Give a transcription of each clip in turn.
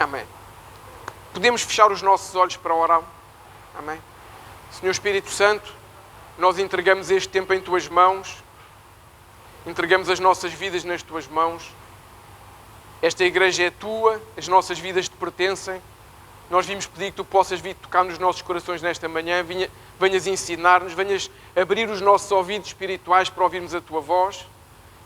Amém. Podemos fechar os nossos olhos para orar? Amém. Senhor Espírito Santo, nós entregamos este tempo em Tuas mãos, entregamos as nossas vidas nas Tuas mãos. Esta igreja é Tua, as nossas vidas Te pertencem. Nós vimos pedir que Tu possas vir tocar nos nossos corações nesta manhã, venhas ensinar-nos, venhas abrir os nossos ouvidos espirituais para ouvirmos a Tua voz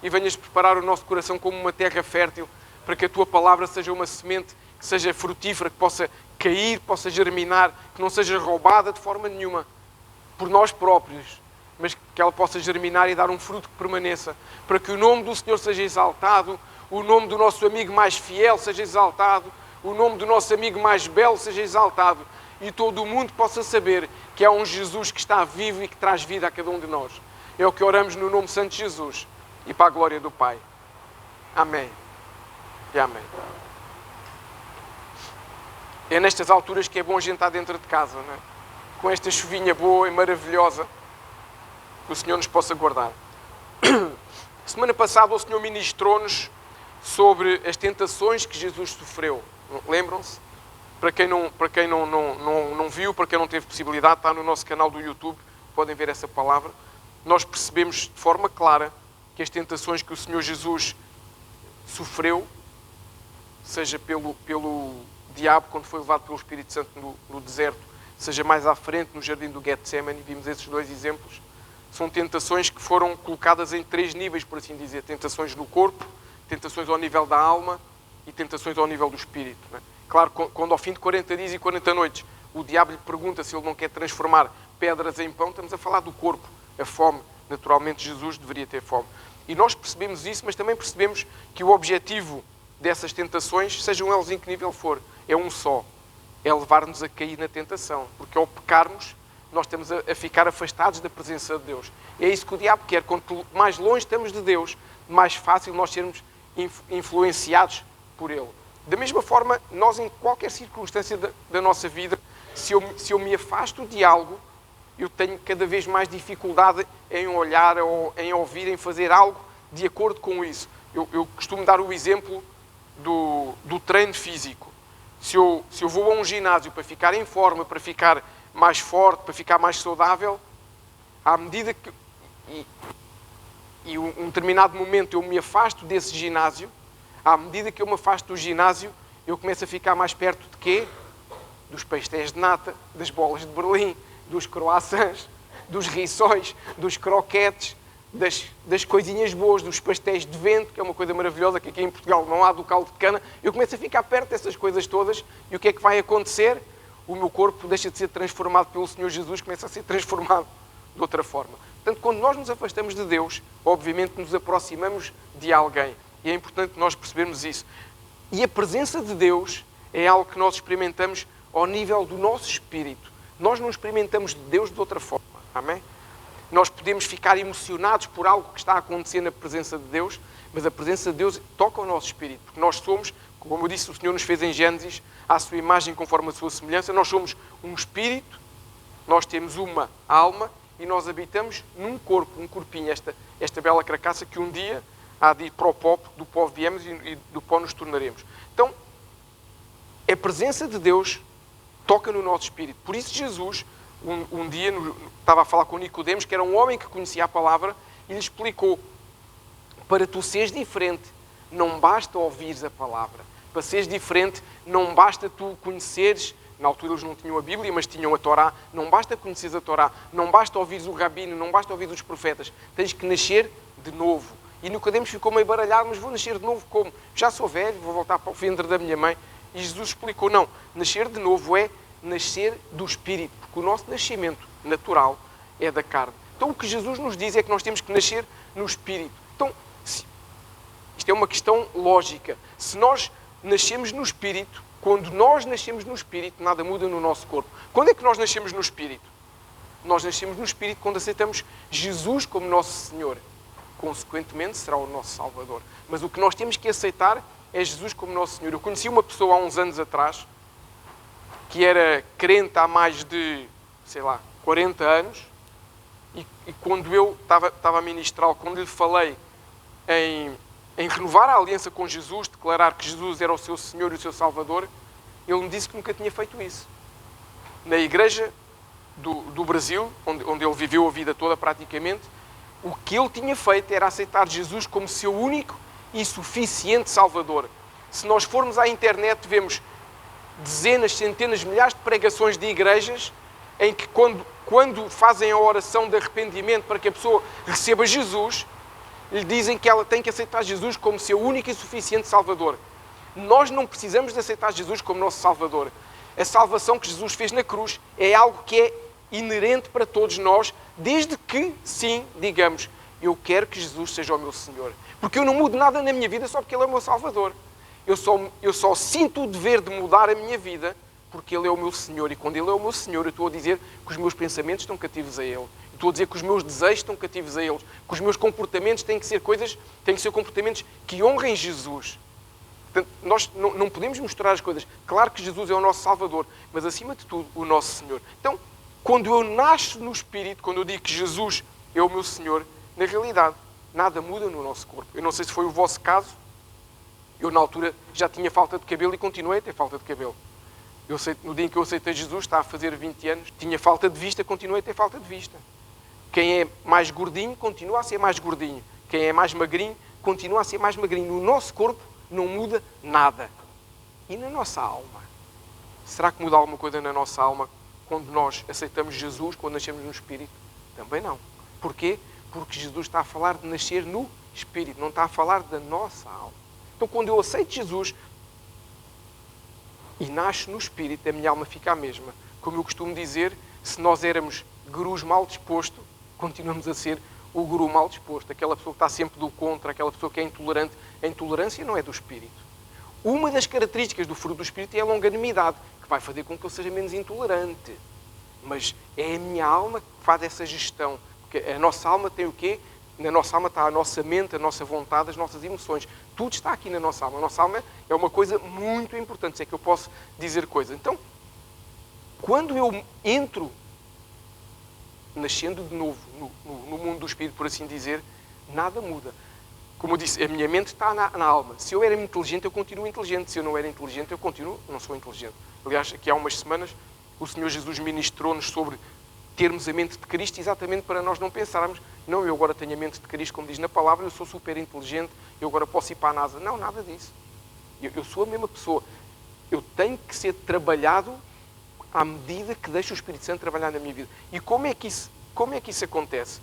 e venhas preparar o nosso coração como uma terra fértil para que a Tua palavra seja uma semente que seja frutífera, que possa cair, possa germinar, que não seja roubada de forma nenhuma por nós próprios, mas que ela possa germinar e dar um fruto que permaneça, para que o nome do Senhor seja exaltado, o nome do nosso amigo mais fiel seja exaltado, o nome do nosso amigo mais belo seja exaltado e todo o mundo possa saber que há um Jesus que está vivo e que traz vida a cada um de nós. É o que oramos no nome santo de Jesus e para a glória do Pai. Amém. E amém. É nestas alturas que é bom a gente estar dentro de casa, não é? Com esta chuvinha boa e maravilhosa, que o Senhor nos possa guardar. Semana passada o Senhor ministrou-nos sobre as tentações que Jesus sofreu. Lembram-se? Para quem não viu, para quem não teve possibilidade, está no nosso canal do YouTube, podem ver essa palavra. Nós percebemos de forma clara que as tentações que o Senhor Jesus sofreu, seja pelo diabo, quando foi levado pelo Espírito Santo no deserto, seja mais à frente no jardim do Getsemane, vimos esses dois exemplos, são tentações que foram colocadas em 3 níveis, por assim dizer. Tentações no corpo, tentações ao nível da alma e tentações ao nível do espírito. Não é? Claro, quando ao fim de 40 dias e 40 noites o diabo lhe pergunta se ele não quer transformar pedras em pão, estamos a falar do corpo, a fome. Naturalmente Jesus deveria ter fome. E nós percebemos isso, mas também percebemos que o objetivo dessas tentações, sejam elas em que nível for, é um só. É levar-nos a cair na tentação. Porque ao pecarmos, nós estamos a ficar afastados da presença de Deus. É isso que o diabo quer. Quanto mais longe estamos de Deus, mais fácil nós sermos influenciados por Ele. Da mesma forma, nós em qualquer circunstância da nossa vida, se eu me afasto de algo, eu tenho cada vez mais dificuldade em olhar, ou em ouvir, em fazer algo de acordo com isso. Eu costumo dar o exemplo do treino físico. Se eu vou a um ginásio para ficar em forma, para ficar mais forte, para ficar mais saudável, à medida que... E um determinado momento eu me afasto desse ginásio, à medida que eu me afasto do ginásio, eu começo a ficar mais perto de quê? Dos pastéis de nata, das bolas de Berlim, dos croissants, dos rissóis, dos croquetes, das coisinhas boas, dos pastéis de vento, que é uma coisa maravilhosa, que aqui em Portugal não há, do caldo de cana. Eu começo a ficar perto dessas coisas todas e o que é que vai acontecer? O meu corpo deixa de ser transformado pelo Senhor Jesus, começa a ser transformado de outra forma. Portanto, quando nós nos afastamos de Deus, obviamente nos aproximamos de alguém. E é importante nós percebermos isso. E a presença de Deus é algo que nós experimentamos ao nível do nosso espírito. Nós não experimentamos de Deus de outra forma. Amém? Nós podemos ficar emocionados por algo que está a acontecer na presença de Deus, mas a presença de Deus toca o nosso espírito. Porque nós somos, como eu disse, o Senhor nos fez em Gênesis, à sua imagem conforme a sua semelhança. Nós somos um espírito, nós temos uma alma e nós habitamos num corpo, um corpinho, esta bela carcaça que um dia há de ir para o pó, do pó viemos e do pó nos tornaremos. Então, a presença de Deus toca no nosso espírito. Por isso Jesus, um dia, estava a falar com Nicodemos, que era um homem que conhecia a palavra, e lhe explicou, para tu seres diferente, não basta ouvires a palavra. Para seres diferente, não basta tu conheceres, na altura eles não tinham a Bíblia, mas tinham a Torá, não basta conheceres a Torá, não basta ouvires o rabino, não basta ouvires os profetas, tens que nascer de novo. E Nicodemos ficou meio baralhado, mas vou nascer de novo como? Já sou velho, vou voltar para o ventre da minha mãe. E Jesus explicou, não, nascer de novo é nascer do Espírito, porque o nosso nascimento natural é da carne. Então o que Jesus nos diz é que nós temos que nascer no Espírito. Então, isto é uma questão lógica. Se nós nascemos no Espírito, quando nós nascemos no Espírito, nada muda no nosso corpo. Quando é que nós nascemos no Espírito? Nós nascemos no Espírito quando aceitamos Jesus como nosso Senhor. Consequentemente, será o nosso Salvador. Mas o que nós temos que aceitar é Jesus como nosso Senhor. Eu conheci uma pessoa há uns anos atrás que era crente há mais de, 40 anos e quando eu estava a ministrá-lo, quando lhe falei em renovar a aliança com Jesus, declarar que Jesus era o seu Senhor e o seu Salvador, ele me disse que nunca tinha feito isso. Na igreja do Brasil, onde ele viveu a vida toda praticamente, o que ele tinha feito era aceitar Jesus como seu único e suficiente Salvador. Se nós formos à internet, vemos dezenas, centenas, milhares de pregações de igrejas em que quando fazem a oração de arrependimento para que a pessoa receba Jesus, lhe dizem que ela tem que aceitar Jesus como seu único e suficiente Salvador. Nós não precisamos de aceitar Jesus como nosso Salvador. A salvação que Jesus fez na cruz é algo que é inerente para todos nós, desde que, sim, digamos, eu quero que Jesus seja o meu Senhor. Porque eu não mudo nada na minha vida só porque Ele é o meu Salvador. Eu só sinto o dever de mudar a minha vida porque Ele é o meu Senhor. E quando Ele é o meu Senhor, eu estou a dizer que os meus pensamentos estão cativos a Ele. Eu estou a dizer que os meus desejos estão cativos a Ele. Que os meus comportamentos têm que ser comportamentos que honrem Jesus. Portanto, nós não podemos misturar as coisas. Claro que Jesus é o nosso Salvador, mas acima de tudo, o nosso Senhor. Então, quando eu nasço no Espírito, quando eu digo que Jesus é o meu Senhor, na realidade, nada muda no nosso corpo. Eu não sei se foi o vosso caso. Eu, na altura, já tinha falta de cabelo e continuei a ter falta de cabelo. No dia em que eu aceitei Jesus, está a fazer 20 anos, tinha falta de vista, continuei a ter falta de vista. Quem é mais gordinho, continua a ser mais gordinho. Quem é mais magrinho, continua a ser mais magrinho. No nosso corpo, não muda nada. E na nossa alma? Será que muda alguma coisa na nossa alma quando nós aceitamos Jesus, quando nascemos no Espírito? Também não. Porquê? Porque Jesus está a falar de nascer no Espírito, não está a falar da nossa alma. Então, quando eu aceito Jesus e nasço no Espírito, a minha alma fica a mesma. Como eu costumo dizer, se nós éramos gurus mal disposto, continuamos a ser o guru mal disposto. Aquela pessoa que está sempre do contra, aquela pessoa que é intolerante. A intolerância não é do Espírito. Uma das características do fruto do Espírito é a longanimidade, que vai fazer com que eu seja menos intolerante. Mas é a minha alma que faz essa gestão. Porque a nossa alma tem o quê? Na nossa alma está a nossa mente, a nossa vontade, as nossas emoções. Tudo está aqui na nossa alma. A nossa alma é uma coisa muito importante, se é que eu posso dizer coisa. Então, quando eu entro, nascendo de novo, no mundo do Espírito, por assim dizer, nada muda. Como eu disse, a minha mente está na alma. Se eu era inteligente, eu continuo inteligente. Se eu não era inteligente, eu continuo, não sou inteligente. Aliás, aqui há umas semanas, o Senhor Jesus ministrou-nos sobre termos a mente de Cristo, exatamente para nós não pensarmos, não, eu agora tenho a mente de Cristo, como diz na palavra, eu sou super inteligente, eu agora posso ir para a NASA. Não, nada disso. Eu sou a mesma pessoa. Eu tenho que ser trabalhado à medida que deixo o Espírito Santo trabalhar na minha vida. E como é que isso acontece?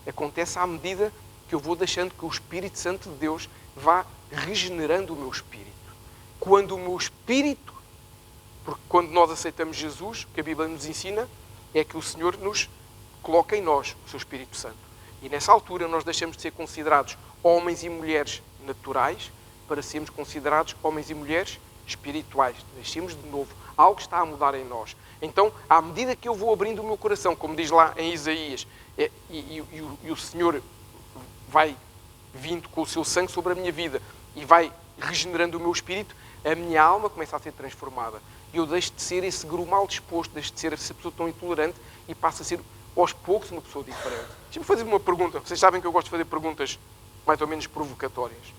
Acontece à medida que eu vou deixando que o Espírito Santo de Deus vá regenerando o meu espírito. Quando o meu espírito, porque quando nós aceitamos Jesus, o que a Bíblia nos ensina é que o Senhor nos coloca em nós o seu Espírito Santo. E nessa altura nós deixamos de ser considerados homens e mulheres naturais para sermos considerados homens e mulheres espirituais. Nascemos de novo. Algo está a mudar em nós. Então, à medida que eu vou abrindo o meu coração, como diz lá em Isaías, e o Senhor vai vindo com o seu sangue sobre a minha vida e vai regenerando o meu espírito, a minha alma começa a ser transformada. E eu deixo de ser esse guru mal disposto, deixo de ser essa pessoa tão intolerante e passo a ser, aos poucos, uma pessoa diferente. Deixa-me fazer uma pergunta. Vocês sabem que eu gosto de fazer perguntas mais ou menos provocatórias.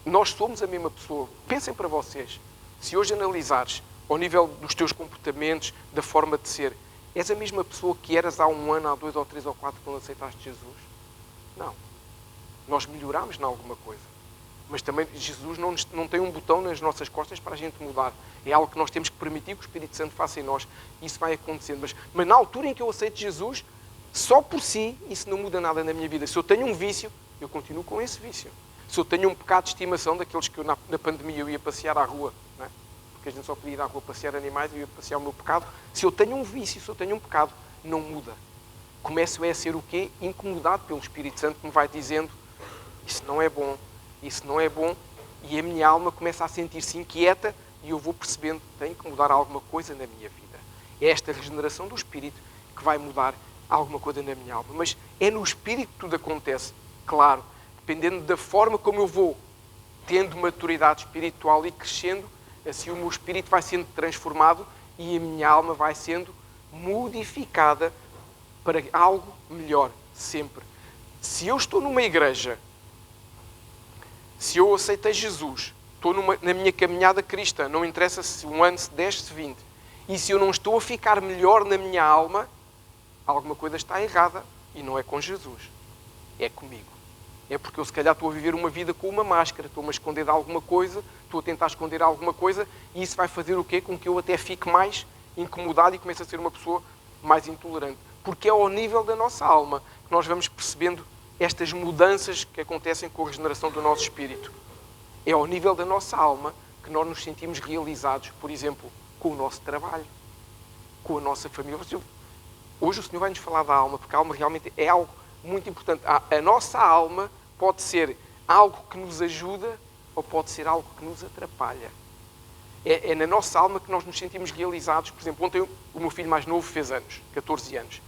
Nós somos a mesma pessoa. Pensem para vocês. Se hoje analisares ao nível dos teus comportamentos, da forma de ser, és a mesma pessoa que eras há 1 ano, há 2 ou 3 ou 4 quando aceitaste Jesus? Não. Nós melhorámos em alguma coisa. Mas também Jesus não tem um botão nas nossas costas para a gente mudar. É algo que nós temos que permitir que o Espírito Santo faça em nós. Isso vai acontecendo. Mas na altura em que eu aceito Jesus, só por si, isso não muda nada na minha vida. Se eu tenho um vício, eu continuo com esse vício. Se eu tenho um pecado de estimação, daqueles que eu, na pandemia eu ia passear à rua, não é? Porque a gente só podia ir à rua passear animais, eu ia passear o meu pecado. Se eu tenho um vício, se eu tenho um pecado, não muda. Começo a ser o quê? Incomodado pelo Espírito Santo que me vai dizendo, isso não é bom, isso não é bom, e a minha alma começa a sentir-se inquieta e eu vou percebendo que tenho que mudar alguma coisa na minha vida. É esta regeneração do Espírito que vai mudar alguma coisa na minha alma. Mas é no Espírito que tudo acontece, claro, dependendo da forma como eu vou tendo maturidade espiritual e crescendo, assim o meu espírito vai sendo transformado e a minha alma vai sendo modificada para algo melhor, sempre. Se eu estou numa igreja, se eu aceitei Jesus estou na minha caminhada cristã, não interessa se 1 ano, se 10, se 20, e se eu não estou a ficar melhor na minha alma, alguma coisa está errada, e não é com Jesus, é comigo. É porque eu se calhar estou a viver uma vida com uma máscara, estou-me a esconder de alguma coisa, estou a tentar esconder alguma coisa, e isso vai fazer o quê? Com que eu até fique mais incomodado e comece a ser uma pessoa mais intolerante. Porque é ao nível da nossa alma que nós vamos percebendo estas mudanças que acontecem com a regeneração do nosso espírito. É ao nível da nossa alma que nós nos sentimos realizados, por exemplo, com o nosso trabalho, com a nossa família. Hoje o Senhor vai nos falar da alma, porque a alma realmente é algo muito importante. A nossa alma pode ser algo que nos ajuda ou pode ser algo que nos atrapalha. É na nossa alma que nós nos sentimos realizados. Por exemplo, ontem o meu filho mais novo fez anos, 14 anos.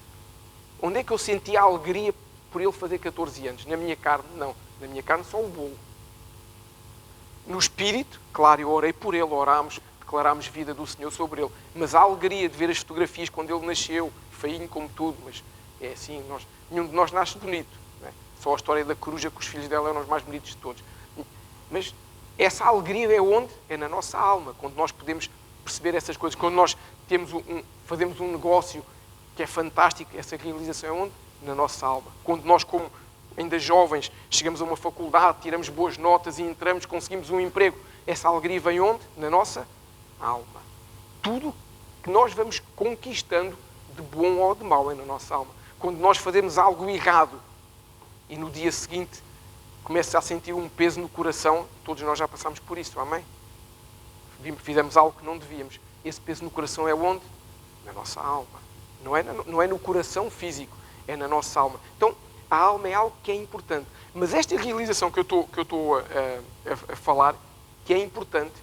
Onde é que eu senti a alegria por ele fazer 14 anos? Na minha carne? Não. Na minha carne só o bolo. No espírito, claro, eu orei por ele, orámos, declarámos vida do Senhor sobre ele. Mas a alegria de ver as fotografias quando ele nasceu, feinho como tudo, mas é assim, nenhum de nós nasce bonito. Não é? Só a história da coruja que os filhos dela eram os mais bonitos de todos. Mas essa alegria é onde? É na nossa alma, quando nós podemos perceber essas coisas, quando nós fazemos um negócio que é fantástico, essa realização é onde? Na nossa alma. Quando nós, como ainda jovens, chegamos a uma faculdade, tiramos boas notas e entramos, conseguimos um emprego, essa alegria vem onde? Na nossa alma. Tudo que nós vamos conquistando, de bom ou de mau, é na nossa alma. Quando nós fazemos algo errado e no dia seguinte começa a sentir um peso no coração, todos nós já passámos por isso, amém? Fizemos algo que não devíamos. Esse peso no coração é onde? Na nossa alma. Não é no coração físico, é na nossa alma. Então, a alma é algo que é importante. Mas esta realização que eu estou a falar, que é importante,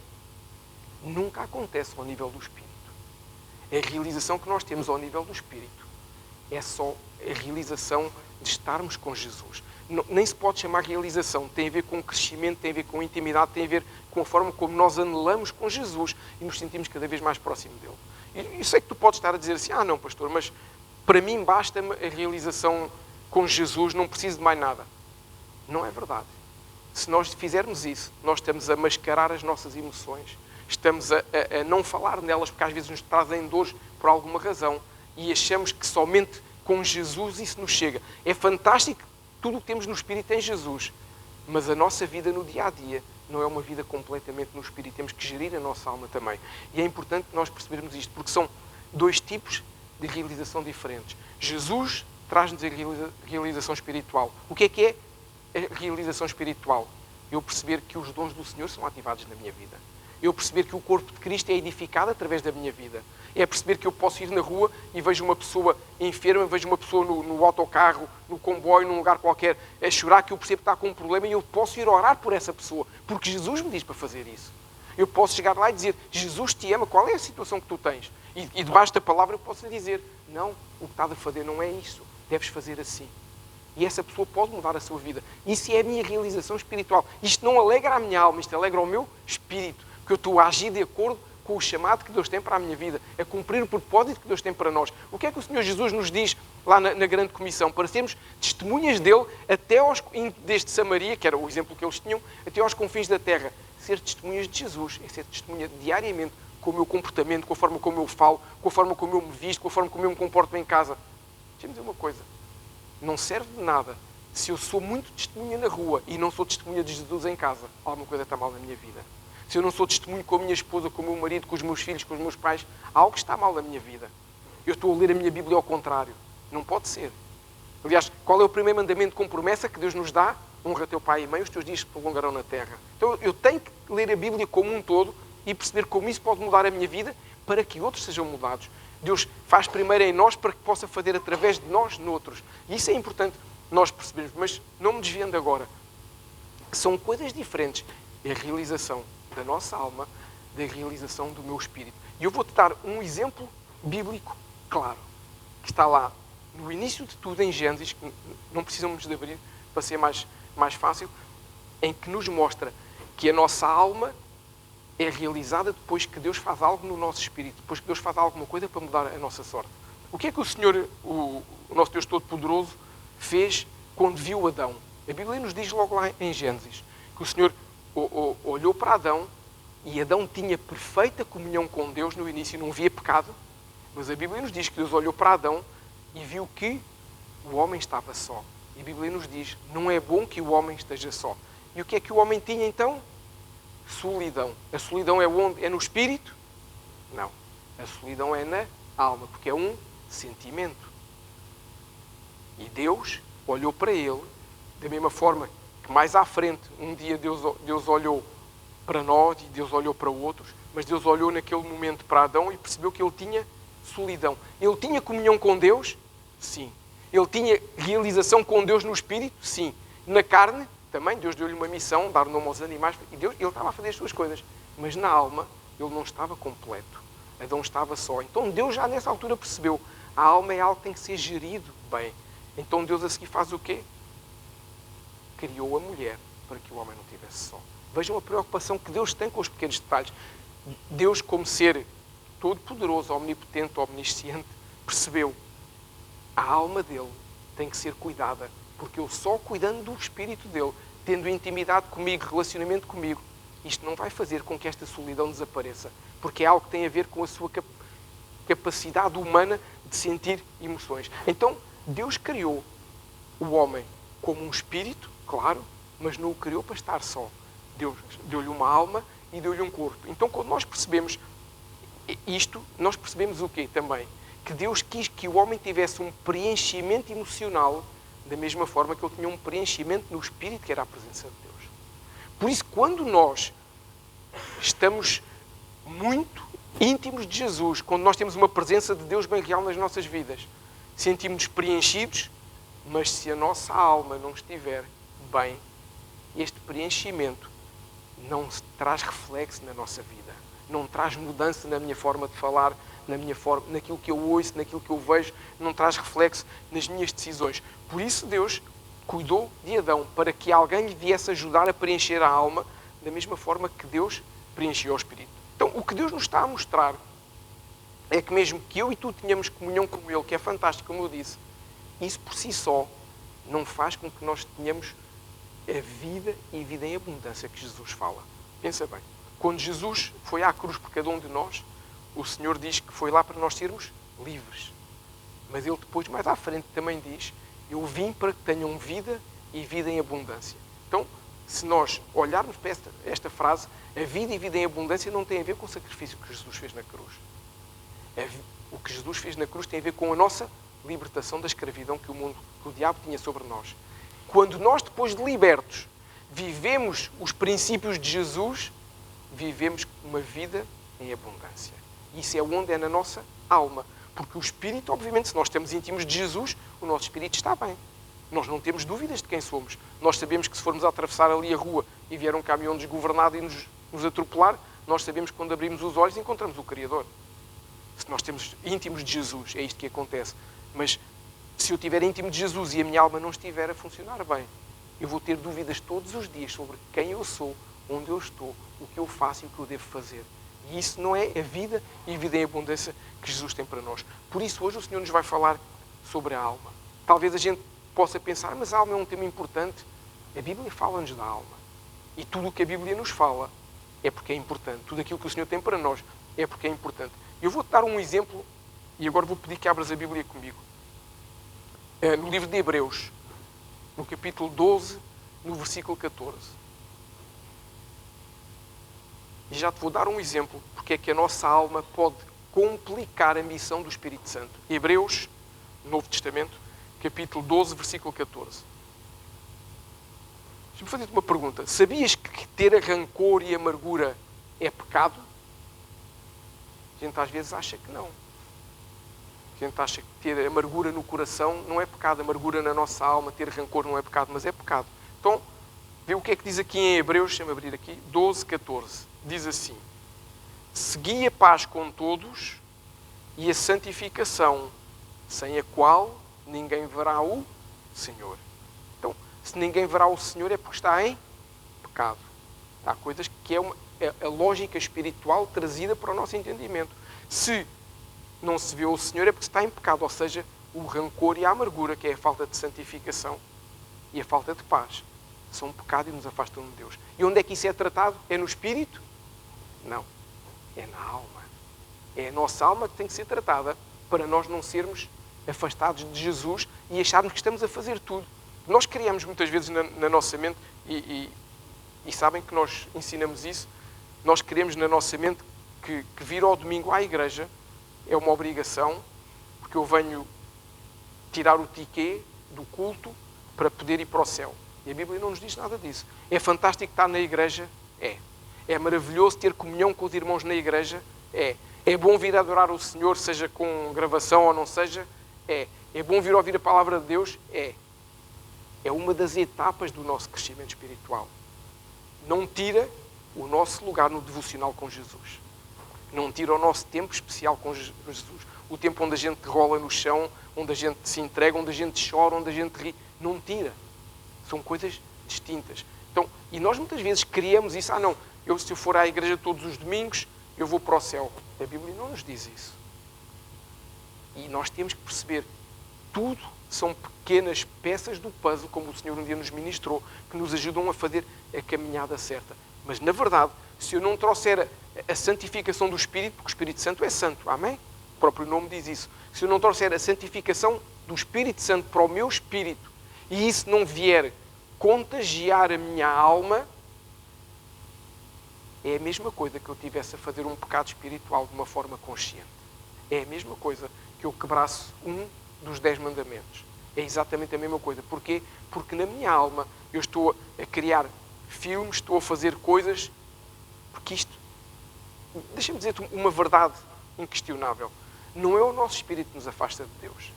nunca acontece ao nível do espírito. A realização que nós temos ao nível do espírito é só a realização de estarmos com Jesus. Nem se pode chamar realização. Tem a ver com crescimento, tem a ver com intimidade, tem a ver com a forma como nós anelamos com Jesus e nos sentimos cada vez mais próximos dele. E eu sei que tu podes estar a dizer assim, não, pastor, mas para mim basta-me a realização com Jesus, não preciso de mais nada. Não é verdade. Se nós fizermos isso, nós estamos a mascarar as nossas emoções, estamos a não falar nelas, porque às vezes nos trazem dores por alguma razão, e achamos que somente com Jesus isso nos chega. É fantástico tudo o que temos no Espírito em Jesus, mas a nossa vida no dia-a-dia não é uma vida completamente no Espírito. Temos que gerir a nossa alma também. E é importante nós percebermos isto, porque são dois tipos de realização diferentes. Jesus traz-nos a realização espiritual. O que é a realização espiritual? Eu perceber que os dons do Senhor são ativados na minha vida. Eu perceber que o corpo de Cristo é edificado através da minha vida. É perceber que eu posso ir na rua e vejo uma pessoa enferma, vejo uma pessoa no autocarro, no comboio, num lugar qualquer, a chorar, que eu percebo que está com um problema e eu posso ir orar por essa pessoa, porque Jesus me diz para fazer isso. Eu posso chegar lá e dizer, Jesus te ama, qual é a situação que tu tens? E debaixo da palavra eu posso lhe dizer, não, o que estás a fazer não é isso, deves fazer assim. E essa pessoa pode mudar a sua vida. Isso é a minha realização espiritual. Isto não alegra a minha alma, isto alegra o meu espírito, porque eu estou a agir de acordo com o chamado que Deus tem para a minha vida, a cumprir o propósito que Deus tem para nós. O que é que o Senhor Jesus nos diz lá na grande comissão? Para sermos testemunhas dele até desde Samaria, que era o exemplo que eles tinham, até aos confins da terra. Ser testemunhas de Jesus é ser testemunha diariamente com o meu comportamento, com a forma como eu falo, com a forma como eu me visto, com a forma como eu me comporto em casa. Deixa-me dizer uma coisa. Não serve de nada se eu sou muito testemunha na rua e não sou testemunha de Jesus em casa. Alguma coisa está mal na minha vida. Se eu não sou testemunho com a minha esposa, com o meu marido, com os meus filhos, com os meus pais, algo está mal na minha vida. Eu estou a ler a minha Bíblia ao contrário. Não pode ser. Aliás, qual é o primeiro mandamento com promessa que Deus nos dá? Honra teu pai e mãe, os teus dias se prolongarão na terra. Então eu tenho que ler a Bíblia como um todo e perceber como isso pode mudar a minha vida para que outros sejam mudados. Deus faz primeiro em nós para que possa fazer através de nós noutros. E isso é importante nós percebermos. Mas não me desviando agora. São coisas diferentes. É a realização da nossa alma, da realização do meu espírito. E eu vou-te dar um exemplo bíblico claro, que está lá no início de tudo em Gênesis, que não precisamos de abrir para ser mais fácil, em que nos mostra que a nossa alma é realizada depois que Deus faz algo no nosso espírito, depois que Deus faz alguma coisa para mudar a nossa sorte. O que é que o Senhor, o nosso Deus Todo-Poderoso, fez quando viu Adão? A Bíblia nos diz logo lá em Gênesis que o Senhor olhou para Adão e Adão tinha perfeita comunhão com Deus no início, não via pecado, mas a Bíblia nos diz que Deus olhou para Adão e viu que o homem estava só. E a Bíblia nos diz, não é bom que o homem esteja só. E o que é que o homem tinha então? Solidão. A solidão é onde? É no espírito? Não. A solidão é na alma, porque é um sentimento. E Deus olhou para ele, da mesma forma que mais à frente, um dia Deus olhou para nós e Deus olhou para outros, mas Deus olhou naquele momento para Adão e percebeu que ele tinha solidão. Ele tinha comunhão com Deus? Sim. Ele tinha realização com Deus no espírito? Sim. Na carne? Também. Deus deu-lhe uma missão, dar nome aos animais, e ele estava a fazer as suas coisas. Mas na alma, ele não estava completo. Adão estava só. Então Deus já nessa altura percebeu, a alma é algo que tem que ser gerido bem. Então Deus a seguir faz o quê? Criou a mulher para que o homem não estivesse só. Vejam a preocupação que Deus tem com os pequenos detalhes. Deus, como ser todo-poderoso, omnipotente, omnisciente, percebeu, a alma dele tem que ser cuidada, porque eu só cuidando do espírito dele, tendo intimidade comigo, relacionamento comigo, isto não vai fazer com que esta solidão desapareça, porque é algo que tem a ver com a sua capacidade humana de sentir emoções. Então, Deus criou o homem como um espírito, claro, mas não o criou para estar só. Deus deu-lhe uma alma e deu-lhe um corpo. Então, quando nós percebemos isto, nós percebemos o quê também? Que Deus quis que o homem tivesse um preenchimento emocional da mesma forma que ele tinha um preenchimento no espírito, que era a presença de Deus. Por isso, quando nós estamos muito íntimos de Jesus, quando nós temos uma presença de Deus bem real nas nossas vidas, sentimos-nos preenchidos, mas se a nossa alma não estiver bem, este preenchimento não traz reflexo na nossa vida, não traz mudança na minha forma de falar, naquilo que eu ouço, naquilo que eu vejo, não traz reflexo nas minhas decisões. Por isso Deus cuidou de Adão, para que alguém lhe viesse ajudar a preencher a alma, da mesma forma que Deus preencheu o espírito. Então, o que Deus nos está a mostrar é que mesmo que eu e tu tenhamos comunhão com Ele, que é fantástico, como eu disse, isso por si só não faz com que nós tenhamos a vida e vida em abundância que Jesus fala. Pensa bem, quando Jesus foi à cruz por cada um de nós, o Senhor diz que foi lá para nós sermos livres. Mas Ele depois, mais à frente, também diz, eu vim para que tenham vida e vida em abundância. Então, se nós olharmos para esta frase, a vida e vida em abundância não tem a ver com o sacrifício que Jesus fez na cruz. O que Jesus fez na cruz tem a ver com a nossa libertação da escravidão que o diabo tinha sobre nós. Quando nós, depois de libertos, vivemos os princípios de Jesus, vivemos uma vida em abundância. Isso é onde é na nossa alma. Porque o Espírito, obviamente, se nós estamos íntimos de Jesus, o nosso Espírito está bem. Nós não temos dúvidas de quem somos. Nós sabemos que se formos a atravessar ali a rua e vier um caminhão desgovernado e nos atropelar, nós sabemos que quando abrimos os olhos encontramos o Criador. Se nós estamos íntimos de Jesus, é isto que acontece. Mas se eu estiver íntimo de Jesus e a minha alma não estiver a funcionar bem, eu vou ter dúvidas todos os dias sobre quem eu sou, onde eu estou, o que eu faço e o que eu devo fazer. E isso não é a vida e a vida em abundância que Jesus tem para nós. Por isso, hoje o Senhor nos vai falar sobre a alma. Talvez a gente possa pensar, mas a alma é um tema importante. A Bíblia fala-nos da alma. E tudo o que a Bíblia nos fala é porque é importante. Tudo aquilo que o Senhor tem para nós é porque é importante. Eu vou-te dar um exemplo e agora vou pedir que abras a Bíblia comigo. No livro de Hebreus, no capítulo 12, no versículo 14. E já te vou dar um exemplo porque é que a nossa alma pode complicar a missão do Espírito Santo. Hebreus, Novo Testamento, capítulo 12, versículo 14. Deixa-me fazer-te uma pergunta. Sabias que ter rancor e amargura é pecado? A gente às vezes acha que não. A gente acha que ter amargura no coração não é pecado. Amargura na nossa alma, ter rancor não é pecado, mas é pecado. Então, vê o que é que diz aqui em Hebreus, deixa-me abrir aqui, 12, 14. Diz assim, segui a paz com todos e a santificação, sem a qual ninguém verá o Senhor. Então, se ninguém verá o Senhor é porque está em pecado. Há coisas que é a lógica espiritual trazida para o nosso entendimento. Se não se vê o Senhor é porque está em pecado, ou seja, o rancor e a amargura, que é a falta de santificação e a falta de paz. são um pecado e nos afastam de Deus. E onde é que isso é tratado? É no espírito? Não. É na alma. É a nossa alma que tem que ser tratada para nós não sermos afastados de Jesus e acharmos que estamos a fazer tudo. Nós criamos muitas vezes na nossa mente, e sabem que nós ensinamos isso, nós queremos na nossa mente que vir ao domingo à igreja é uma obrigação, porque eu venho tirar o tiquê do culto para poder ir para o céu. E a Bíblia não nos diz nada disso. É fantástico estar na igreja? É. É maravilhoso ter comunhão com os irmãos na igreja? É. É bom vir adorar o Senhor, seja com gravação ou não seja? É. É bom vir ouvir a palavra de Deus? É. É uma das etapas do nosso crescimento espiritual. Não tira o nosso lugar no devocional com Jesus. Não tira o nosso tempo especial com Jesus. O tempo onde a gente rola no chão, onde a gente se entrega, onde a gente chora, onde a gente ri. Não tira. São coisas distintas. Então, e nós muitas vezes criamos isso. Não, se eu for à igreja todos os domingos, eu vou para o céu. A Bíblia não nos diz isso. E nós temos que perceber, tudo são pequenas peças do puzzle, como o Senhor um dia nos ministrou, que nos ajudam a fazer a caminhada certa. Mas, na verdade, se eu não trouxer a santificação do Espírito, porque o Espírito Santo é santo, amém? O próprio nome diz isso. Se eu não trouxer a santificação do Espírito Santo para o meu espírito, e isso não vier contagiar a minha alma, é a mesma coisa que eu tivesse a fazer um pecado espiritual de uma forma consciente. É a mesma coisa que eu quebrasse um dos 10 mandamentos. É exatamente a mesma coisa. Porquê? Porque na minha alma eu estou a criar filmes, estou a fazer coisas, porque isto, deixa-me dizer-te uma verdade inquestionável. Não é o nosso espírito que nos afasta de Deus.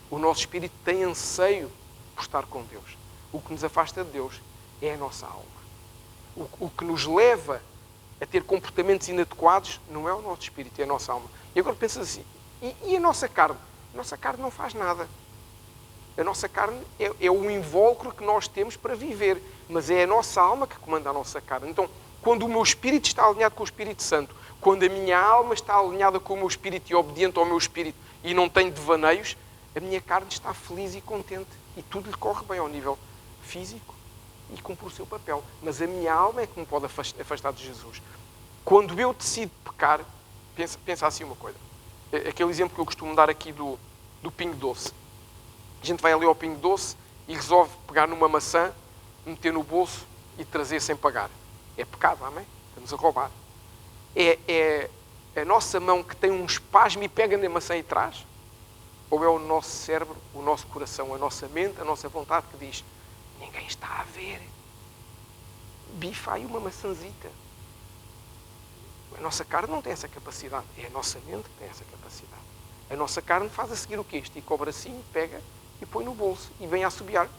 O nosso espírito tem anseio por estar com Deus. O que nos afasta de Deus é a nossa alma. O que nos leva a ter comportamentos inadequados não é o nosso espírito, é a nossa alma. E agora pensas assim, e a nossa carne? A nossa carne não faz nada. A nossa carne é o invólucro que nós temos para viver, mas é a nossa alma que comanda a nossa carne. Então, quando o meu espírito está alinhado com o Espírito Santo, quando a minha alma está alinhada com o meu espírito e obediente ao meu espírito e não tem devaneios, a minha carne está feliz e contente e tudo lhe corre bem ao nível físico e cumpre o seu papel. Mas a minha alma é que me pode afastar de Jesus. Quando eu decido pecar, pensa assim uma coisa. Aquele exemplo que eu costumo dar aqui do Pingo Doce. A gente vai ali ao Pingo Doce e resolve pegar numa maçã, meter no bolso e trazer sem pagar. É pecado, amém? Estamos a roubar. É a nossa mão que tem um espasmo e pega na maçã e traz? Ou é o nosso cérebro, o nosso coração, a nossa mente, a nossa vontade que diz: ninguém está a ver. Bifa aí uma maçãzita. A nossa carne não tem essa capacidade. É a nossa mente que tem essa capacidade. A nossa carne faz a seguir o quê? Estica o bracinho, pega e põe no bolso. E vem a assobiar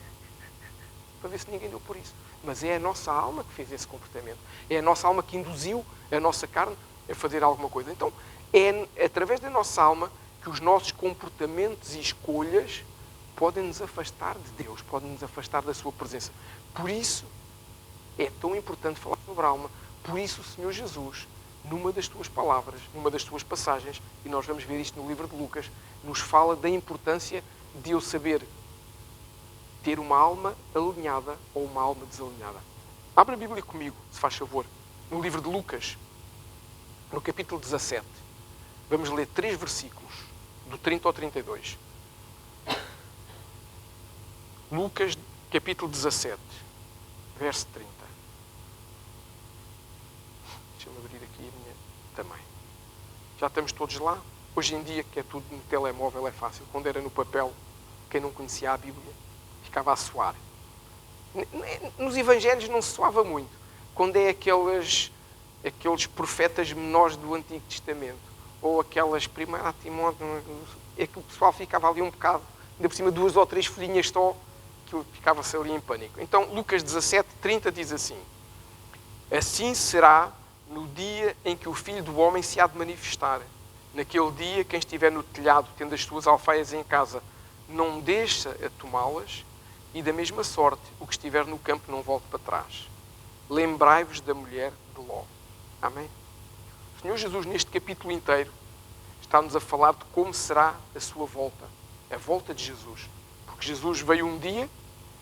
para ver se ninguém deu por isso. Mas é a nossa alma que fez esse comportamento. É a nossa alma que induziu a nossa carne a fazer alguma coisa. Então, é através da nossa alma que os nossos comportamentos e escolhas podem nos afastar de Deus, podem nos afastar da sua presença. Por isso, é tão importante falar sobre a alma. Por isso, o Senhor Jesus, numa das tuas palavras, numa das tuas passagens, e nós vamos ver isto no livro de Lucas, nos fala da importância de eu saber ter uma alma alinhada ou uma alma desalinhada. Abra a Bíblia comigo, se faz favor, no livro de Lucas, no capítulo 17. Vamos ler 3 versículos, do 30 ao 32. Lucas, capítulo 17, verso 30. Deixa-me abrir aqui a minha também. Já estamos todos lá? Hoje em dia, que é tudo no telemóvel, é fácil. Quando era no papel, quem não conhecia a Bíblia, ficava a suar. Nos Evangelhos não se suava muito. Quando é aqueles profetas menores do Antigo Testamento, ou aquelas primeiras Timóteo, é que o pessoal ficava ali um bocado, ainda por cima 2 ou 3 folhinhas só, que ficava-se ali em pânico. Então, Lucas 17, 30 diz assim: assim será no dia em que o Filho do Homem se há de manifestar. Naquele dia, quem estiver no telhado, tendo as suas alfaias em casa, não deixa a tomá-las, e da mesma sorte, o que estiver no campo não volte para trás. Lembrai-vos da mulher de Ló. Amém? O Senhor Jesus, neste capítulo inteiro, está-nos a falar de como será a sua volta. A volta de Jesus. Porque Jesus veio um dia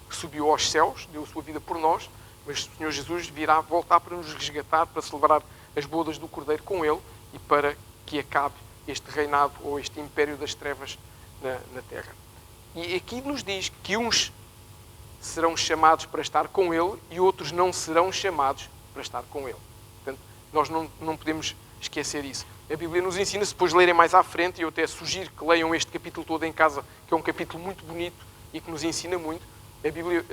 que subiu aos céus, deu a sua vida por nós, mas o Senhor Jesus virá voltar para nos resgatar, para celebrar as bodas do Cordeiro com Ele e para que acabe este reinado ou este império das trevas na terra. E aqui nos diz que uns serão chamados para estar com Ele e outros não serão chamados para estar com Ele. Portanto, nós não podemos esquecer isso. A Bíblia nos ensina, se depois lerem mais à frente, e eu até sugiro que leiam este capítulo todo em casa, que é um capítulo muito bonito e que nos ensina muito. A Bíblia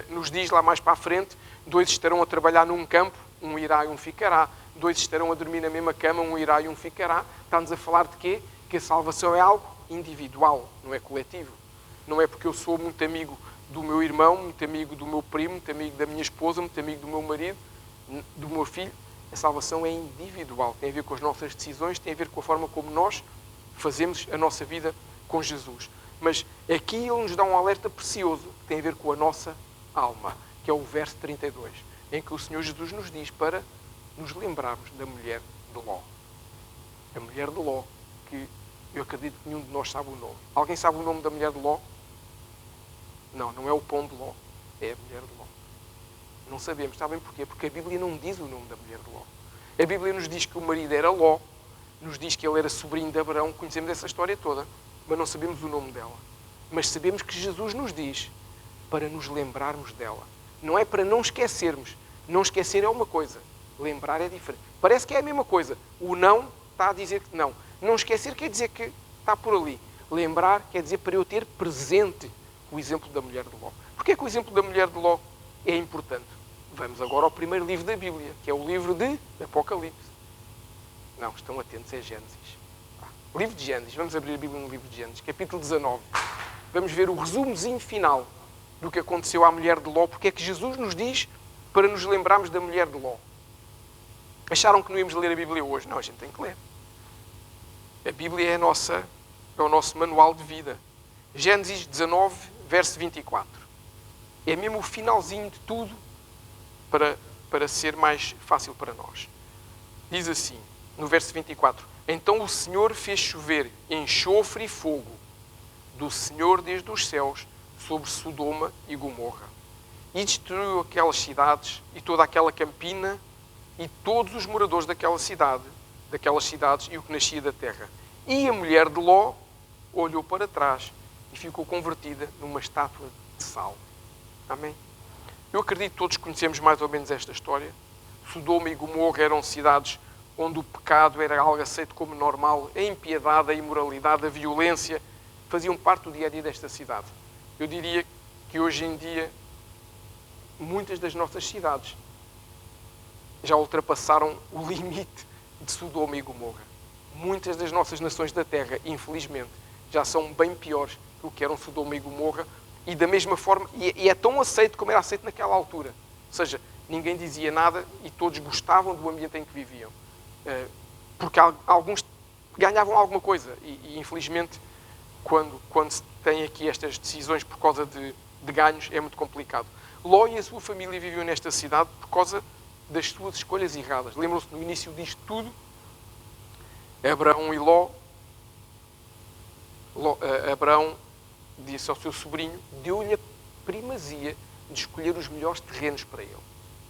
nos diz lá mais para a frente, 2 estarão a trabalhar num campo, um irá e um ficará. 2 estarão a dormir na mesma cama, um irá e um ficará. Está-nos a falar de quê? Que a salvação é algo individual, não é coletivo. Não é porque eu sou muito amigo do meu irmão, muito amigo do meu primo, muito amigo da minha esposa, muito amigo do meu marido, do meu filho. A salvação é individual, tem a ver com as nossas decisões, tem a ver com a forma como nós fazemos a nossa vida com Jesus. Mas aqui ele nos dá um alerta precioso que tem a ver com a nossa alma, que é o verso 32, em que o Senhor Jesus nos diz para nos lembrarmos da mulher de Ló. A mulher de Ló, que eu acredito que nenhum de nós sabe o nome. Alguém sabe o nome da mulher de Ló? Não é o pão de Ló, é a mulher de Ló. Não sabemos, sabem porquê? Porque a Bíblia não diz o nome da mulher de Ló. A Bíblia nos diz que o marido era Ló, nos diz que ele era sobrinho de Abraão, conhecemos essa história toda, mas não sabemos o nome dela. Mas sabemos que Jesus nos diz para nos lembrarmos dela. Não é para não esquecermos. Não esquecer é uma coisa, lembrar é diferente. Parece que é a mesma coisa. O não está a dizer que não. Não esquecer quer dizer que está por ali. Lembrar quer dizer para eu ter presente o exemplo da mulher de Ló. Porquê é que o exemplo da mulher de Ló é importante? Vamos agora ao primeiro livro da Bíblia, que é o livro de Apocalipse. Não, estão atentos, é Gênesis. Livro de Gênesis, vamos abrir a Bíblia no livro de Gênesis, capítulo 19. Vamos ver o resumozinho final do que aconteceu à mulher de Ló, porque é que Jesus nos diz para nos lembrarmos da mulher de Ló. Acharam que não íamos ler a Bíblia hoje? Não, a gente tem que ler. A Bíblia é o nosso manual de vida. Gênesis 19, verso 24. É mesmo o finalzinho de tudo para ser mais fácil para nós. Diz assim, no verso 24: Então o Senhor fez chover enxofre e fogo do Senhor desde os céus sobre Sodoma e Gomorra, e destruiu aquelas cidades e toda aquela campina e todos os moradores daquelas cidades e o que nascia da terra. E a mulher de Ló olhou para trás e ficou convertida numa estátua de sal. Amém? Eu acredito que todos conhecemos mais ou menos esta história. Sodoma e Gomorra eram cidades onde o pecado era algo aceito como normal, a impiedade, a imoralidade, a violência faziam parte do dia-a-dia desta cidade. Eu diria que hoje em dia muitas das nossas cidades já ultrapassaram o limite de Sodoma e Gomorra. Muitas das nossas nações da terra, infelizmente, já são bem piores do que eram Sodoma e Gomorra, e da mesma forma, e é tão aceito como era aceito naquela altura. Ou seja, ninguém dizia nada e todos gostavam do ambiente em que viviam. Porque alguns ganhavam alguma coisa e infelizmente, quando se tem aqui estas decisões por causa de ganhos, é muito complicado. Ló e a sua família viviam nesta cidade por causa das suas escolhas erradas. Lembram-se, no início disto tudo, Abraão e Abraão disse ao seu sobrinho, deu-lhe a primazia de escolher os melhores terrenos para ele.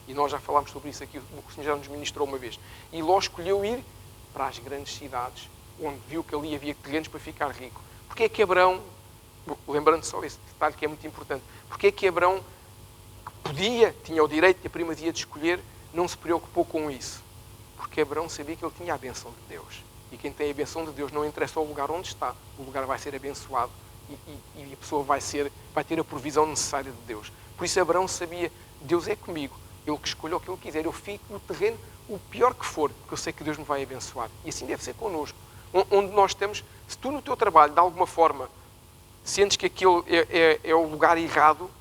E nós já falámos sobre isso aqui, o Senhor já nos ministrou uma vez. E Ló escolheu ir para as grandes cidades, onde viu que ali havia terrenos para ficar rico. Porquê é que Abraão, lembrando só esse detalhe que é muito importante, porquê é que Abraão, que tinha o direito e a primazia de escolher, não se preocupou com isso? Porque Abraão sabia que ele tinha a bênção de Deus. E quem tem a bênção de Deus não interessa o lugar onde está, o lugar vai ser abençoado e a pessoa vai ter a provisão necessária de Deus. Por isso Abraão sabia, Deus é comigo, ele que escolhe o que ele quiser, eu fico no terreno o pior que for, porque eu sei que Deus me vai abençoar. E assim deve ser connosco. Onde nós estamos, se tu no teu trabalho, de alguma forma, sentes que aquilo é o lugar errado,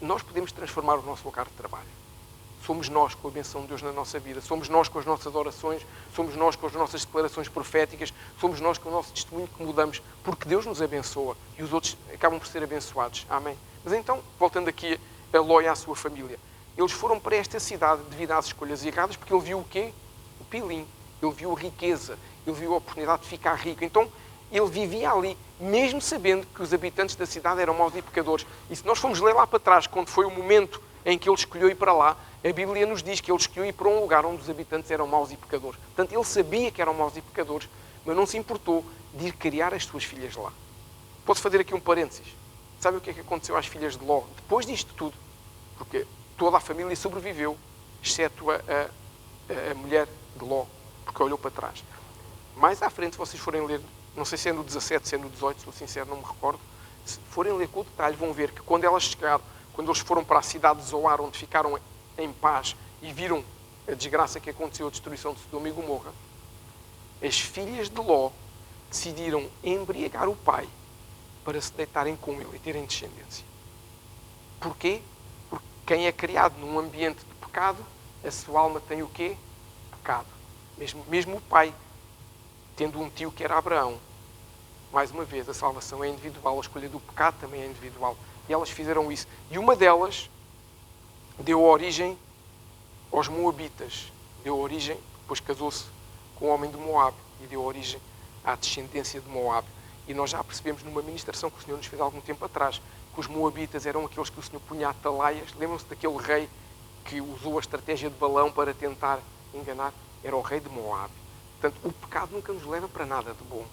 nós podemos transformar o nosso lugar de trabalho. Somos nós com a benção de Deus na nossa vida, somos nós com as nossas orações, somos nós com as nossas declarações proféticas, somos nós com o nosso testemunho que mudamos, porque Deus nos abençoa e os outros acabam por ser abençoados. Amém? Mas então, voltando aqui a Ló e à sua família, eles foram para esta cidade devido às escolhas erradas, porque ele viu o quê? O pilim. Ele viu a riqueza, ele viu a oportunidade de ficar rico. Então, Ele vivia ali, mesmo sabendo que os habitantes da cidade eram maus e pecadores. E se nós formos ler lá para trás, quando foi o momento em que ele escolheu ir para lá, a Bíblia nos diz que ele escolheu ir para um lugar onde os habitantes eram maus e pecadores. Portanto, ele sabia que eram maus e pecadores, mas não se importou de ir criar as suas filhas lá. Posso fazer aqui um parênteses? Sabe o que é que aconteceu às filhas de Ló? Depois disto tudo, porque toda a família sobreviveu, exceto a mulher de Ló, porque olhou para trás. Mais à frente, se vocês forem ler, não sei se é no 17, se é no 18, sou sincero, não me recordo, se forem ler com o detalhe, vão ver que quando elas chegaram, quando eles foram para a cidade de Zoar, onde ficaram em paz e viram a desgraça que aconteceu, a destruição de Sodoma e Gomorra, as filhas de Ló decidiram embriagar o pai para se deitarem com ele e terem descendência. Porquê? Porque quem é criado num ambiente de pecado, a sua alma tem o quê? Pecado. Mesmo o pai, tendo um tio que era Abraão. Mais uma vez, a salvação é individual, a escolha do pecado também é individual. E elas fizeram isso. E uma delas deu origem aos Moabitas. Deu origem, depois casou-se com o homem de Moab e deu origem à descendência de Moab. E nós já percebemos numa ministração que o Senhor nos fez há algum tempo atrás, que os Moabitas eram aqueles que o Senhor punha atalaias. Lembram-se daquele rei que usou a estratégia de balão para tentar enganar? Era o rei de Moab. Portanto, o pecado nunca nos leva para nada de bom.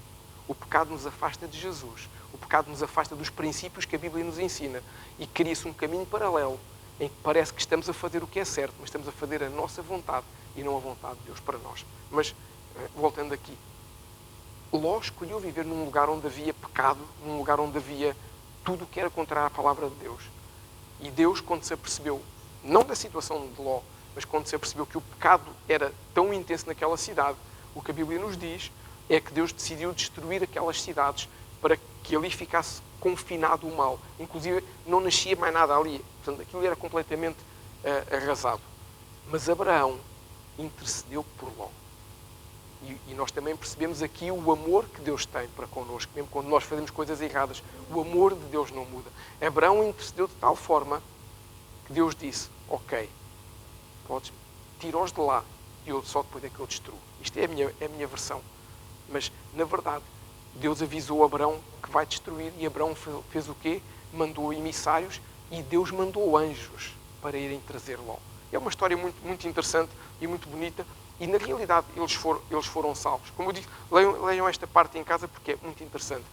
O pecado nos afasta de Jesus. O pecado nos afasta dos princípios que a Bíblia nos ensina. E cria-se um caminho paralelo em que parece que estamos a fazer o que é certo, mas estamos a fazer a nossa vontade e não a vontade de Deus para nós. Mas, voltando aqui, Ló escolheu viver num lugar onde havia pecado, num lugar onde havia tudo o que era contrário à palavra de Deus. E Deus, quando se apercebeu, não da situação de Ló, mas quando se apercebeu que o pecado era tão intenso naquela cidade, o que a Bíblia nos diz é que Deus decidiu destruir aquelas cidades para que ali ficasse confinado o mal. Inclusive, não nascia mais nada ali. Portanto, aquilo era completamente arrasado. Mas Abraão intercedeu por Ló. E nós também percebemos aqui o amor que Deus tem para connosco, mesmo quando nós fazemos coisas erradas. O amor de Deus não muda. Abraão intercedeu de tal forma que Deus disse, ok, podes tira-os de lá e eu só depois é que eu destruo. Isto é a minha versão. Mas, na verdade, Deus avisou Abraão que vai destruir e Abraão fez o quê? Mandou emissários e Deus mandou anjos para irem trazer Ló. É uma história muito, muito interessante e muito bonita. E, na realidade, eles foram salvos. Como eu digo, leiam esta parte em casa porque é muito interessante.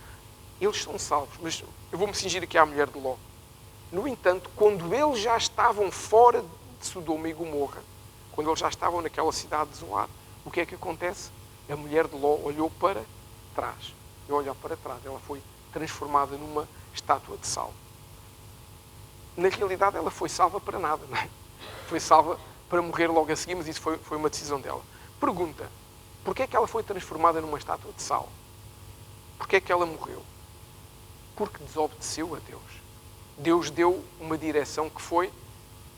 Eles são salvos, mas eu vou-me cingir aqui à mulher de Ló. No entanto, quando eles já estavam fora de Sodoma e Gomorra, quando eles já estavam naquela cidade de Zoar, o que é que acontece? A mulher de Ló olhou para trás. E ao olhar para trás, ela foi transformada numa estátua de sal. Na realidade, ela foi salva para nada, não é? Foi salva para morrer logo a seguir, mas isso foi uma decisão dela. Pergunta, porquê é que ela foi transformada numa estátua de sal? Porquê é que ela morreu? Porque desobedeceu a Deus. Deus deu uma direção que foi,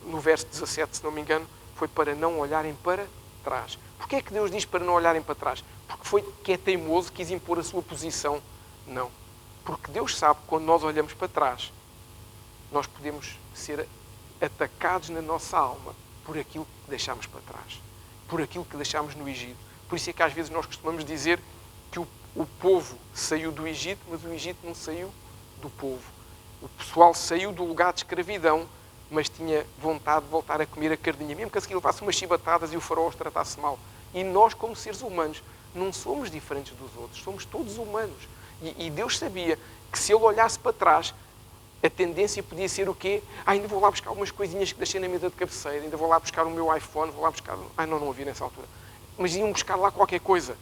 no verso 17, se não me engano, foi para não olharem para trás. Porquê é que Deus diz para não olharem para trás? Porque foi que é teimoso, quis impor a sua posição? Não. Porque Deus sabe que quando nós olhamos para trás, nós podemos ser atacados na nossa alma por aquilo que deixámos para trás, por aquilo que deixámos no Egito. Por isso é que às vezes nós costumamos dizer que o povo saiu do Egito, mas o Egito não saiu do povo. O pessoal saiu do lugar de escravidão, mas tinha vontade de voltar a comer a carninha, mesmo que a seguir levasse umas chibatadas e o faraó os tratasse mal. E nós, como seres humanos, não somos diferentes dos outros, somos todos humanos. E Deus sabia que se ele olhasse para trás, a tendência podia ser o quê? Ainda vou lá buscar algumas coisinhas que deixei na mesa de cabeceira, ainda vou lá buscar o meu iPhone, vou lá buscar... não havia nessa altura. Mas iam buscar lá qualquer coisa.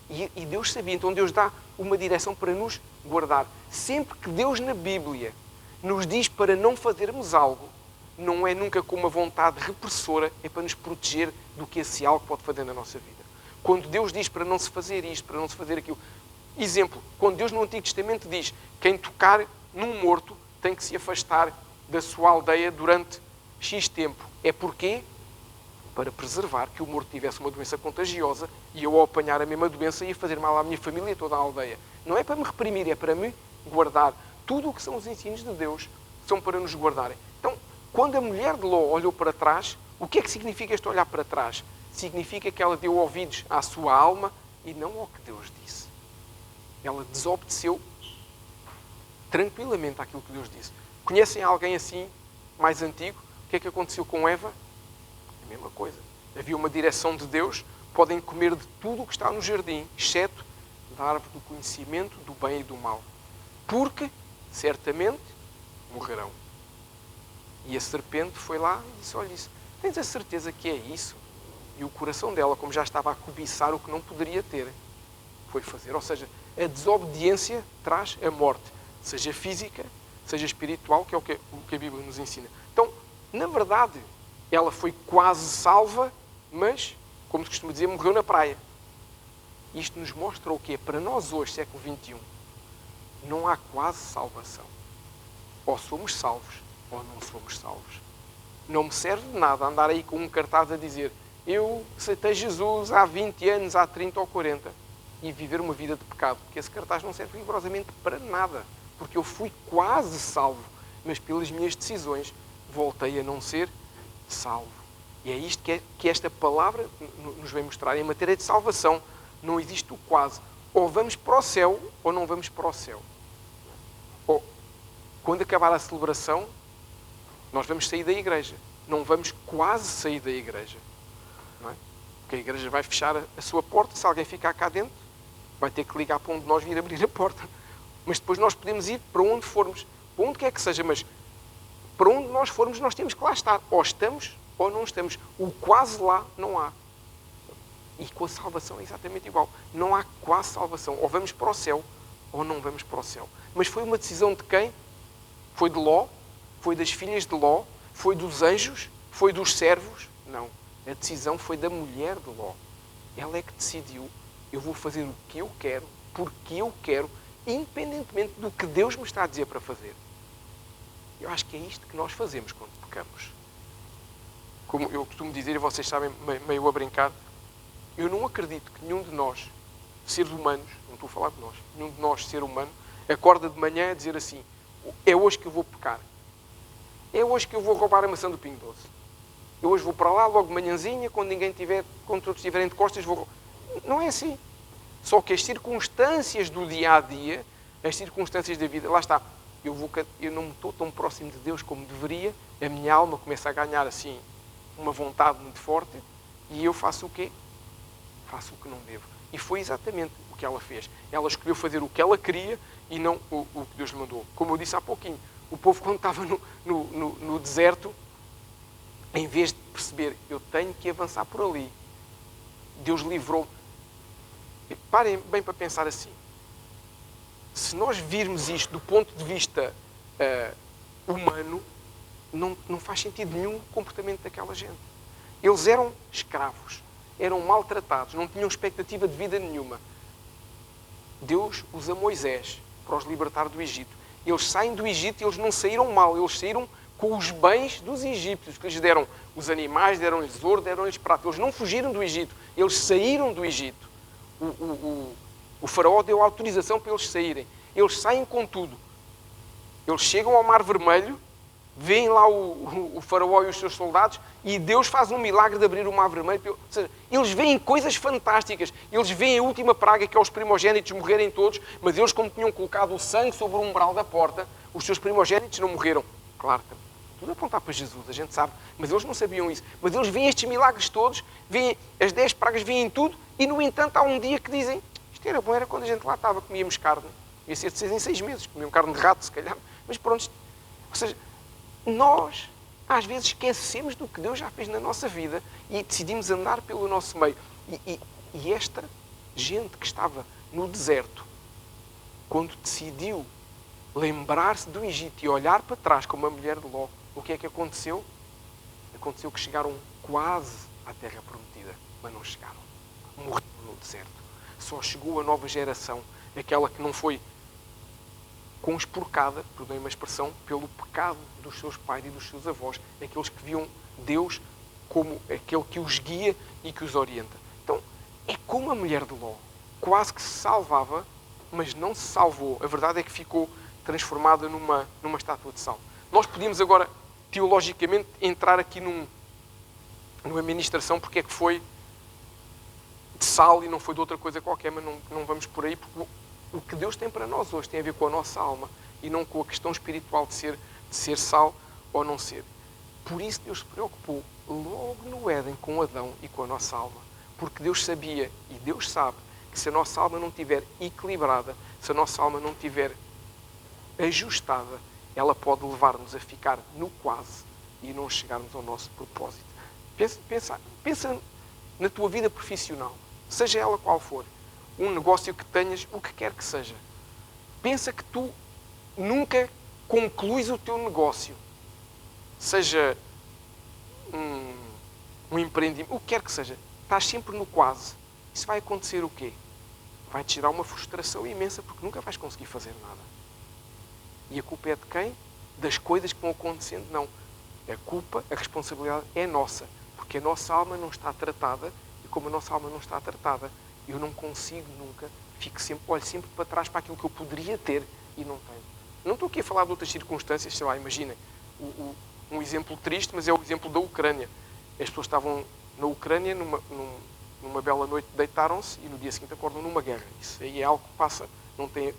E Deus sabia, então Deus dá uma direção para nos guardar. Sempre que Deus na Bíblia nos diz para não fazermos algo, não é nunca com uma vontade repressora, é para nos proteger do que esse algo pode fazer na nossa vida. Quando Deus diz para não se fazer isto, para não se fazer aquilo. Exemplo, quando Deus no Antigo Testamento diz quem tocar num morto tem que se afastar da sua aldeia durante X tempo. É porquê? Para preservar que o morto tivesse uma doença contagiosa e eu, ao apanhar a mesma doença, ia fazer mal à minha família e a toda a aldeia. Não é para me reprimir, é para me guardar. Tudo o que são os ensinos de Deus são para nos guardarem. Então, quando a mulher de Ló olhou para trás, o que é que significa este olhar para trás? Significa que ela deu ouvidos à sua alma e não ao que Deus disse. Ela desobedeceu tranquilamente àquilo que Deus disse. Conhecem alguém assim, mais antigo? O que é que aconteceu com Eva? A mesma coisa. Havia uma direção de Deus. Podem comer de tudo o que está no jardim, exceto da árvore do conhecimento do bem e do mal. Porque, certamente, morrerão. E a serpente foi lá e disse, olha isso, tens a certeza que é isso? E o coração dela, como já estava a cobiçar o que não poderia ter, foi fazer. Ou seja, a desobediência traz a morte, seja física, seja espiritual, que é o que a Bíblia nos ensina. Então, na verdade, ela foi quase salva, mas, como se costuma dizer, morreu na praia. Isto nos mostra o quê? Para nós hoje, século XXI, não há quase salvação. Ou somos salvos, ou não somos salvos. Não me serve de nada andar aí com um cartaz a dizer eu aceitei Jesus há 20 anos, há 30 ou 40 e viver uma vida de pecado, porque esse cartaz não serve rigorosamente para nada, porque eu fui quase salvo, mas pelas minhas decisões voltei a não ser salvo. E é isto que esta palavra nos vem mostrar. Em matéria de salvação, não existe o quase. Ou vamos para o céu, ou não vamos para o céu. Ou, quando acabar a celebração, nós vamos sair da igreja. Não vamos quase sair da igreja. Não é? Porque a igreja vai fechar a sua porta. Se alguém ficar cá dentro, vai ter que ligar para onde nós vir abrir a porta. Mas depois nós podemos ir para onde formos. Para onde quer que seja, mas para onde nós formos, nós temos que lá estar. Ou estamos, ou não estamos. O quase lá não há. E com a salvação é exatamente igual. Não há quase salvação. Ou vamos para o céu, ou não vamos para o céu. Mas foi uma decisão de quem? Foi de Ló? Foi das filhas de Ló? Foi dos anjos? Foi dos servos? Não. A decisão foi da mulher de Ló. Ela é que decidiu, eu vou fazer o que eu quero, porque eu quero, independentemente do que Deus me está a dizer para fazer. Eu acho que é isto que nós fazemos quando pecamos. Como eu costumo dizer, e vocês sabem, meio a brincar, eu não acredito que nenhum de nós, seres humanos, não estou a falar de nós, nenhum de nós, ser humano, acorda de manhã a dizer assim, é hoje que eu vou pecar. É hoje que eu vou roubar a maçã do Pingo Doce. Eu hoje vou para lá, logo de manhãzinha, quando todos estiverem de costas, vou... Não é assim. Só que as circunstâncias do dia-a-dia, as circunstâncias da vida, lá está. Eu não estou tão próximo de Deus como deveria, a minha alma começa a ganhar assim uma vontade muito forte e eu faço o quê? Faço o que não devo. E foi exatamente o que ela fez. Ela escolheu fazer o que ela queria e não o que Deus lhe mandou. Como eu disse há pouquinho, o povo quando estava no deserto, em vez de perceber, eu tenho que avançar por ali, Deus livrou. Parem bem para pensar assim. Se nós virmos isto do ponto de vista humano, não faz sentido nenhum o comportamento daquela gente. Eles eram escravos, eram maltratados, não tinham expectativa de vida nenhuma. Deus usa Moisés para os libertar do Egito. Eles saem do Egito e eles não saíram mal, eles saíram com os bens dos egípcios, que lhes deram os animais, deram-lhes ouro, deram-lhes prata. Eles não fugiram do Egito, eles saíram do Egito. O faraó deu autorização para eles saírem. Eles saem com tudo. Eles chegam ao Mar Vermelho, veem lá o faraó e os seus soldados e Deus faz um milagre de abrir o Mar Vermelho. Ou seja, eles veem coisas fantásticas. Eles veem a última praga, que é os primogénitos morrerem todos, mas eles, como tinham colocado o sangue sobre o umbral da porta, os seus primogénitos não morreram. Claro, tudo a apontar para Jesus, a gente sabe. Mas eles não sabiam isso. Mas eles veem estes milagres todos, veem as 10 pragas, veem tudo, e no entanto há um dia que dizem, isto era bom, era quando a gente lá estava, comíamos carne. Ia ser de 6 em 6 meses, comíamos carne de rato, se calhar. Mas pronto, ou seja, nós às vezes esquecemos do que Deus já fez na nossa vida e decidimos andar pelo nosso meio. E esta gente que estava no deserto, quando decidiu lembrar-se do Egito e olhar para trás como a mulher de Ló, o que é que aconteceu? Aconteceu que chegaram quase à terra prometida, mas não chegaram. Morreram no deserto. Só chegou a nova geração, aquela que não foi conspurcada, perdoem uma expressão, pelo pecado dos seus pais e dos seus avós, aqueles que viam Deus como aquele que os guia e que os orienta. Então, é como a mulher de Ló, quase que se salvava, mas não se salvou. A verdade é que ficou transformada numa estátua de sal. Nós podíamos agora, teologicamente, entrar aqui numa ministração porque é que foi de sal e não foi de outra coisa qualquer, mas não vamos por aí, porque O que Deus tem para nós hoje tem a ver com a nossa alma e não com a questão espiritual de ser sal ou não ser. Por isso Deus se preocupou logo no Éden com Adão e com a nossa alma. Porque Deus sabia e Deus sabe que se a nossa alma não estiver equilibrada, se a nossa alma não estiver ajustada, ela pode levar-nos a ficar no quase e não chegarmos ao nosso propósito. Pensa na tua vida profissional, seja ela qual for, um negócio que tenhas, o que quer que seja. Pensa que tu nunca concluís o teu negócio, seja um empreendimento, o que quer que seja. Estás sempre no quase. Isso vai acontecer o quê? Vai-te gerar uma frustração imensa porque nunca vais conseguir fazer nada. E a culpa é de quem? Das coisas que vão acontecendo? Não. A culpa, a responsabilidade é nossa. Porque a nossa alma não está tratada e como a nossa alma não está tratada, eu não consigo nunca, olho sempre para trás para aquilo que eu poderia ter e não tenho. Não estou aqui a falar de outras circunstâncias, sei lá, imaginem, um exemplo triste, mas é o exemplo da Ucrânia. As pessoas estavam na Ucrânia, numa bela noite, deitaram-se e no dia seguinte acordam numa guerra. Isso aí é algo que passa. Não tem,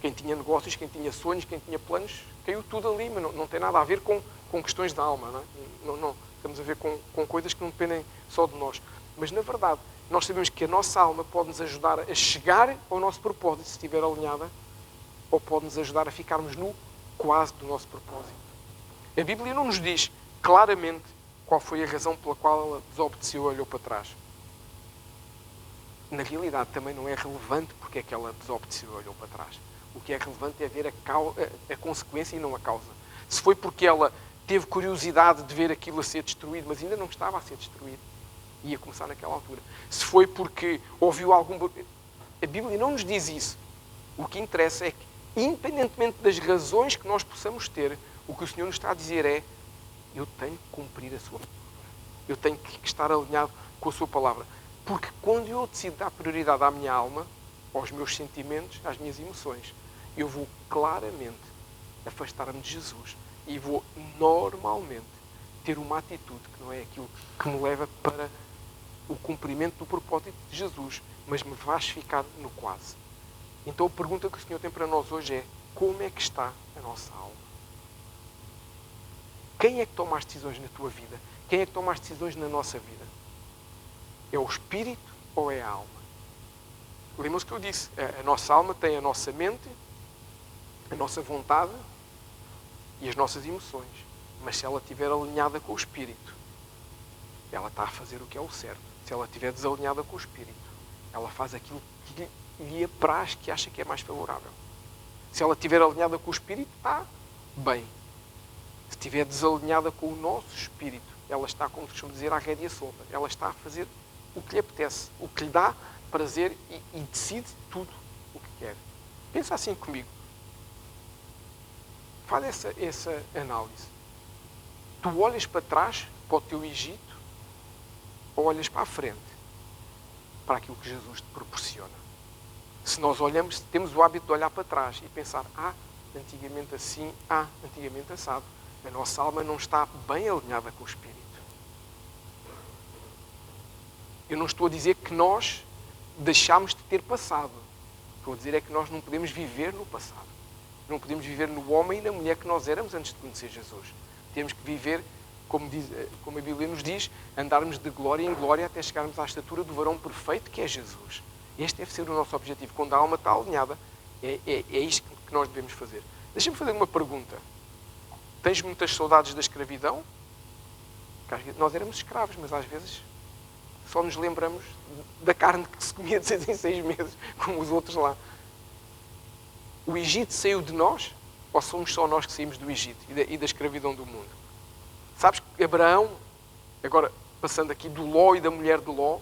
quem tinha negócios, quem tinha sonhos, quem tinha planos, caiu tudo ali, mas não tem nada a ver com questões da alma. Não estamos a ver com coisas que não dependem só de nós. Mas, na verdade, nós sabemos que a nossa alma pode-nos ajudar a chegar ao nosso propósito, se estiver alinhada, ou pode-nos ajudar a ficarmos no quase do nosso propósito. A Bíblia não nos diz claramente qual foi a razão pela qual ela desobedeceu e olhou para trás. Na realidade, também não é relevante porque é que ela desobedeceu e olhou para trás. O que é relevante é ver a consequência e não a causa. Se foi porque ela teve curiosidade de ver aquilo a ser destruído, mas ainda não estava a ser destruído, ia começar naquela altura. Se foi porque ouviu algum... A Bíblia não nos diz isso. O que interessa é que, independentemente das razões que nós possamos ter, o que o Senhor nos está a dizer é: eu tenho que cumprir a sua palavra. Eu tenho que estar alinhado com a sua palavra. Porque quando eu decido dar prioridade à minha alma, aos meus sentimentos, às minhas emoções, eu vou claramente afastar-me de Jesus e vou normalmente ter uma atitude que não é aquilo que me leva para o cumprimento do propósito de Jesus, mas me faz ficar no quase. Então a pergunta que o Senhor tem para nós hoje é: como é que está a nossa alma? Quem é que toma as decisões na tua vida? Quem é que toma as decisões na nossa vida? É o Espírito ou é a alma? Lembram-se que eu disse, a nossa alma tem a nossa mente, a nossa vontade e as nossas emoções. Mas se ela estiver alinhada com o Espírito, ela está a fazer o que é o certo. Se ela estiver desalinhada com o Espírito, ela faz aquilo que lhe apraz, que acha que é mais favorável. Se ela estiver alinhada com o Espírito, está bem. Se estiver desalinhada com o nosso Espírito, ela está, como costumamos dizer, à rédea solta. Ela está a fazer o que lhe apetece, o que lhe dá prazer e decide tudo o que quer. Pensa assim comigo. Faz essa análise. Tu olhas para trás, para o teu Egito, ou olhas para a frente, para aquilo que Jesus te proporciona? Se nós olhamos, temos o hábito de olhar para trás e pensar: antigamente assim, antigamente assado. A nossa alma não está bem alinhada com o Espírito. Eu não estou a dizer que nós deixámos de ter passado. Estou a dizer é que nós não podemos viver no passado. Não podemos viver no homem e na mulher que nós éramos antes de conhecer Jesus. Temos que viver, como a Bíblia nos diz, andarmos de glória em glória até chegarmos à estatura do varão perfeito que é Jesus. Este deve ser o nosso objetivo. Quando a alma está alinhada, é isto que nós devemos fazer. Deixa-me fazer uma pergunta. Tens muitas saudades da escravidão? Porque nós éramos escravos, mas às vezes só nos lembramos da carne que se comia de 6 em 6 meses, como os outros lá. O Egito saiu de nós? Ou somos só nós que saímos do Egito e da escravidão do mundo? Sabes que Abraão, agora passando aqui do Ló e da mulher de Ló,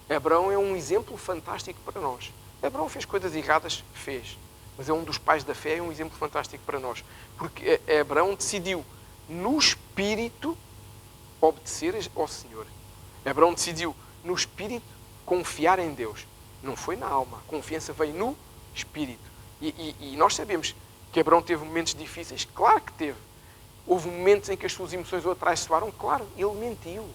Abraão é um exemplo fantástico para nós. Abraão fez coisas erradas? Fez. Mas é um dos pais da fé, é um exemplo fantástico para nós. Porque Abraão decidiu, no Espírito, obedecer ao Senhor. Abraão decidiu, no Espírito, confiar em Deus. Não foi na alma. A confiança veio no Espírito. E nós sabemos que Abraão teve momentos difíceis. Claro que teve. Houve momentos em que as suas emoções o atraiçoaram. Claro, ele mentiu.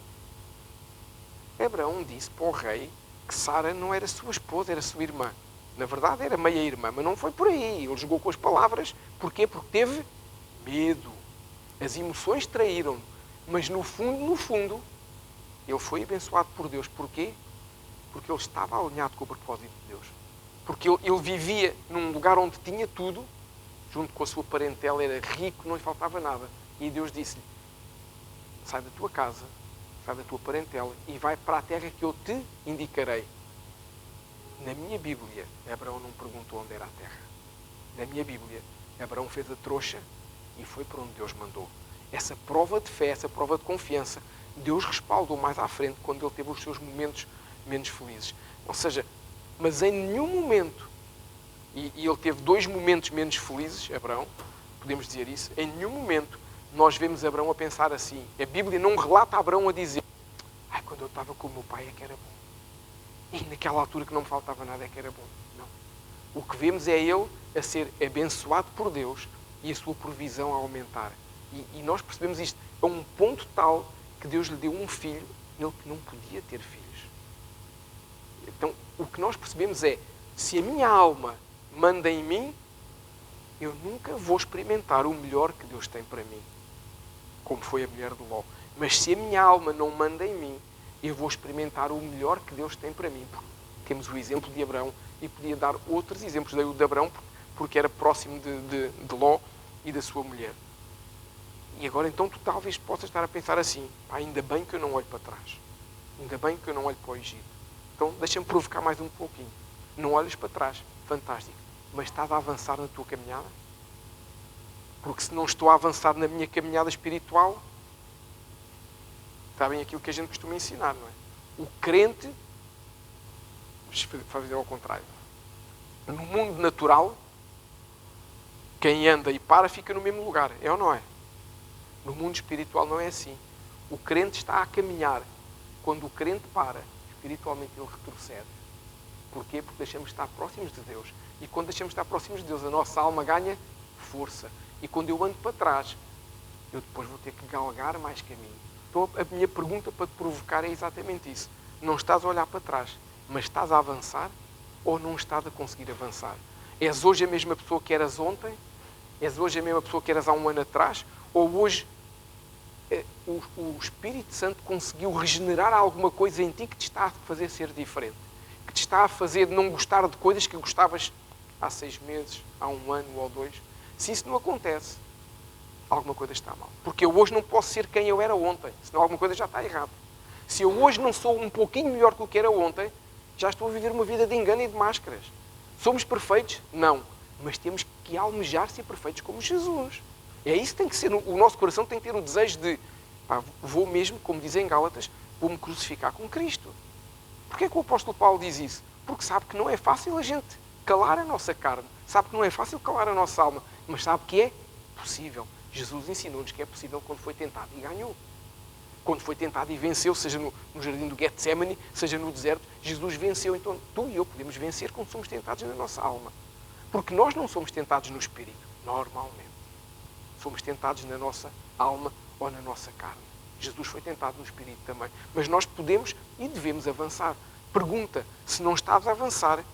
Abraão disse para o rei que Sara não era sua esposa, era sua irmã. Na verdade era meia-irmã, mas não foi por aí. Ele jogou com as palavras. Porquê? Porque teve medo. As emoções traíram-no. Mas no fundo, ele foi abençoado por Deus. Porquê? Porque ele estava alinhado com o propósito de Deus. Porque ele vivia num lugar onde tinha tudo, junto com a sua parentela, era rico, não lhe faltava nada. E Deus disse-lhe, sai da tua casa, sai da tua parentela e vai para a terra que eu te indicarei. Na minha Bíblia, Abraão não perguntou onde era a terra. Na minha Bíblia, Abraão fez a trouxa e foi para onde Deus mandou. Essa prova de fé, essa prova de confiança, Deus respaldou mais à frente quando ele teve os seus momentos menos felizes. Ou seja, mas em nenhum momento, e ele teve 2 momentos menos felizes, Abraão, podemos dizer isso, em nenhum momento nós vemos Abraão a pensar assim. A Bíblia não relata Abraão a dizer, quando eu estava com o meu pai é que era bom. E naquela altura que não me faltava nada é que era bom. Não. O que vemos é ele a ser abençoado por Deus e a sua provisão a aumentar. E nós percebemos isto a um ponto tal que Deus lhe deu um filho nele que não podia ter filhos. Então, o que nós percebemos é, se a minha alma manda em mim, eu nunca vou experimentar o melhor que Deus tem para mim, como foi a mulher de Ló. Mas se a minha alma não manda em mim, eu vou experimentar o melhor que Deus tem para mim. Temos o exemplo de Abraão e podia dar outros exemplos. Dei o de Abraão porque era próximo de Ló e da sua mulher. E agora então tu talvez possas estar a pensar assim, ainda bem que eu não olho para trás. Ainda bem que eu não olho para o Egito. Então deixa-me provocar mais um pouquinho. Não olhes para trás, fantástico. Mas estás a avançar na tua caminhada? Porque se não estou a avançar na minha caminhada espiritual, está bem aquilo que a gente costuma ensinar, não é? O crente, vamos fazer ao contrário. No mundo natural, quem anda e para fica no mesmo lugar, é ou não é? No mundo espiritual não é assim. O crente está a caminhar. Quando o crente para, espiritualmente ele retrocede. Porquê? Porque deixamos de estar próximos de Deus. E quando deixamos de estar próximos de Deus, a nossa alma ganha força. E quando eu ando para trás, eu depois vou ter que galgar mais caminho. Então a minha pergunta para te provocar é exatamente isso. Não estás a olhar para trás, mas estás a avançar ou não estás a conseguir avançar? És hoje a mesma pessoa que eras ontem? És hoje a mesma pessoa que eras há um ano atrás? Ou hoje o Espírito Santo conseguiu regenerar alguma coisa em ti que te está a fazer ser diferente? Que te está a fazer não gostar de coisas que gostavas há 6 meses, há 1 ano ou 2? Se isso não acontece, alguma coisa está mal. Porque eu hoje não posso ser quem eu era ontem, senão alguma coisa já está errada. Se eu hoje não sou um pouquinho melhor do que era ontem, já estou a viver uma vida de engano e de máscaras. Somos perfeitos? Não. Mas temos que almejar ser perfeitos como Jesus. É isso que tem que ser. O nosso coração tem que ter o desejo de vou mesmo, como dizem em Gálatas, vou-me crucificar com Cristo. Porquê é que o apóstolo Paulo diz isso? Porque sabe que não é fácil a gente calar a nossa carne. Sabe que não é fácil calar a nossa alma. Mas sabe que é possível. Jesus ensinou-nos que é possível quando foi tentado e ganhou. Quando foi tentado e venceu, seja no jardim do Getsemane, seja no deserto, Jesus venceu. Então tu e eu podemos vencer quando somos tentados na nossa alma. Porque nós não somos tentados no espírito, normalmente. Somos tentados na nossa alma ou na nossa carne. Jesus foi tentado no espírito também. Mas nós podemos e devemos avançar. Pergunta, se não estás a avançar,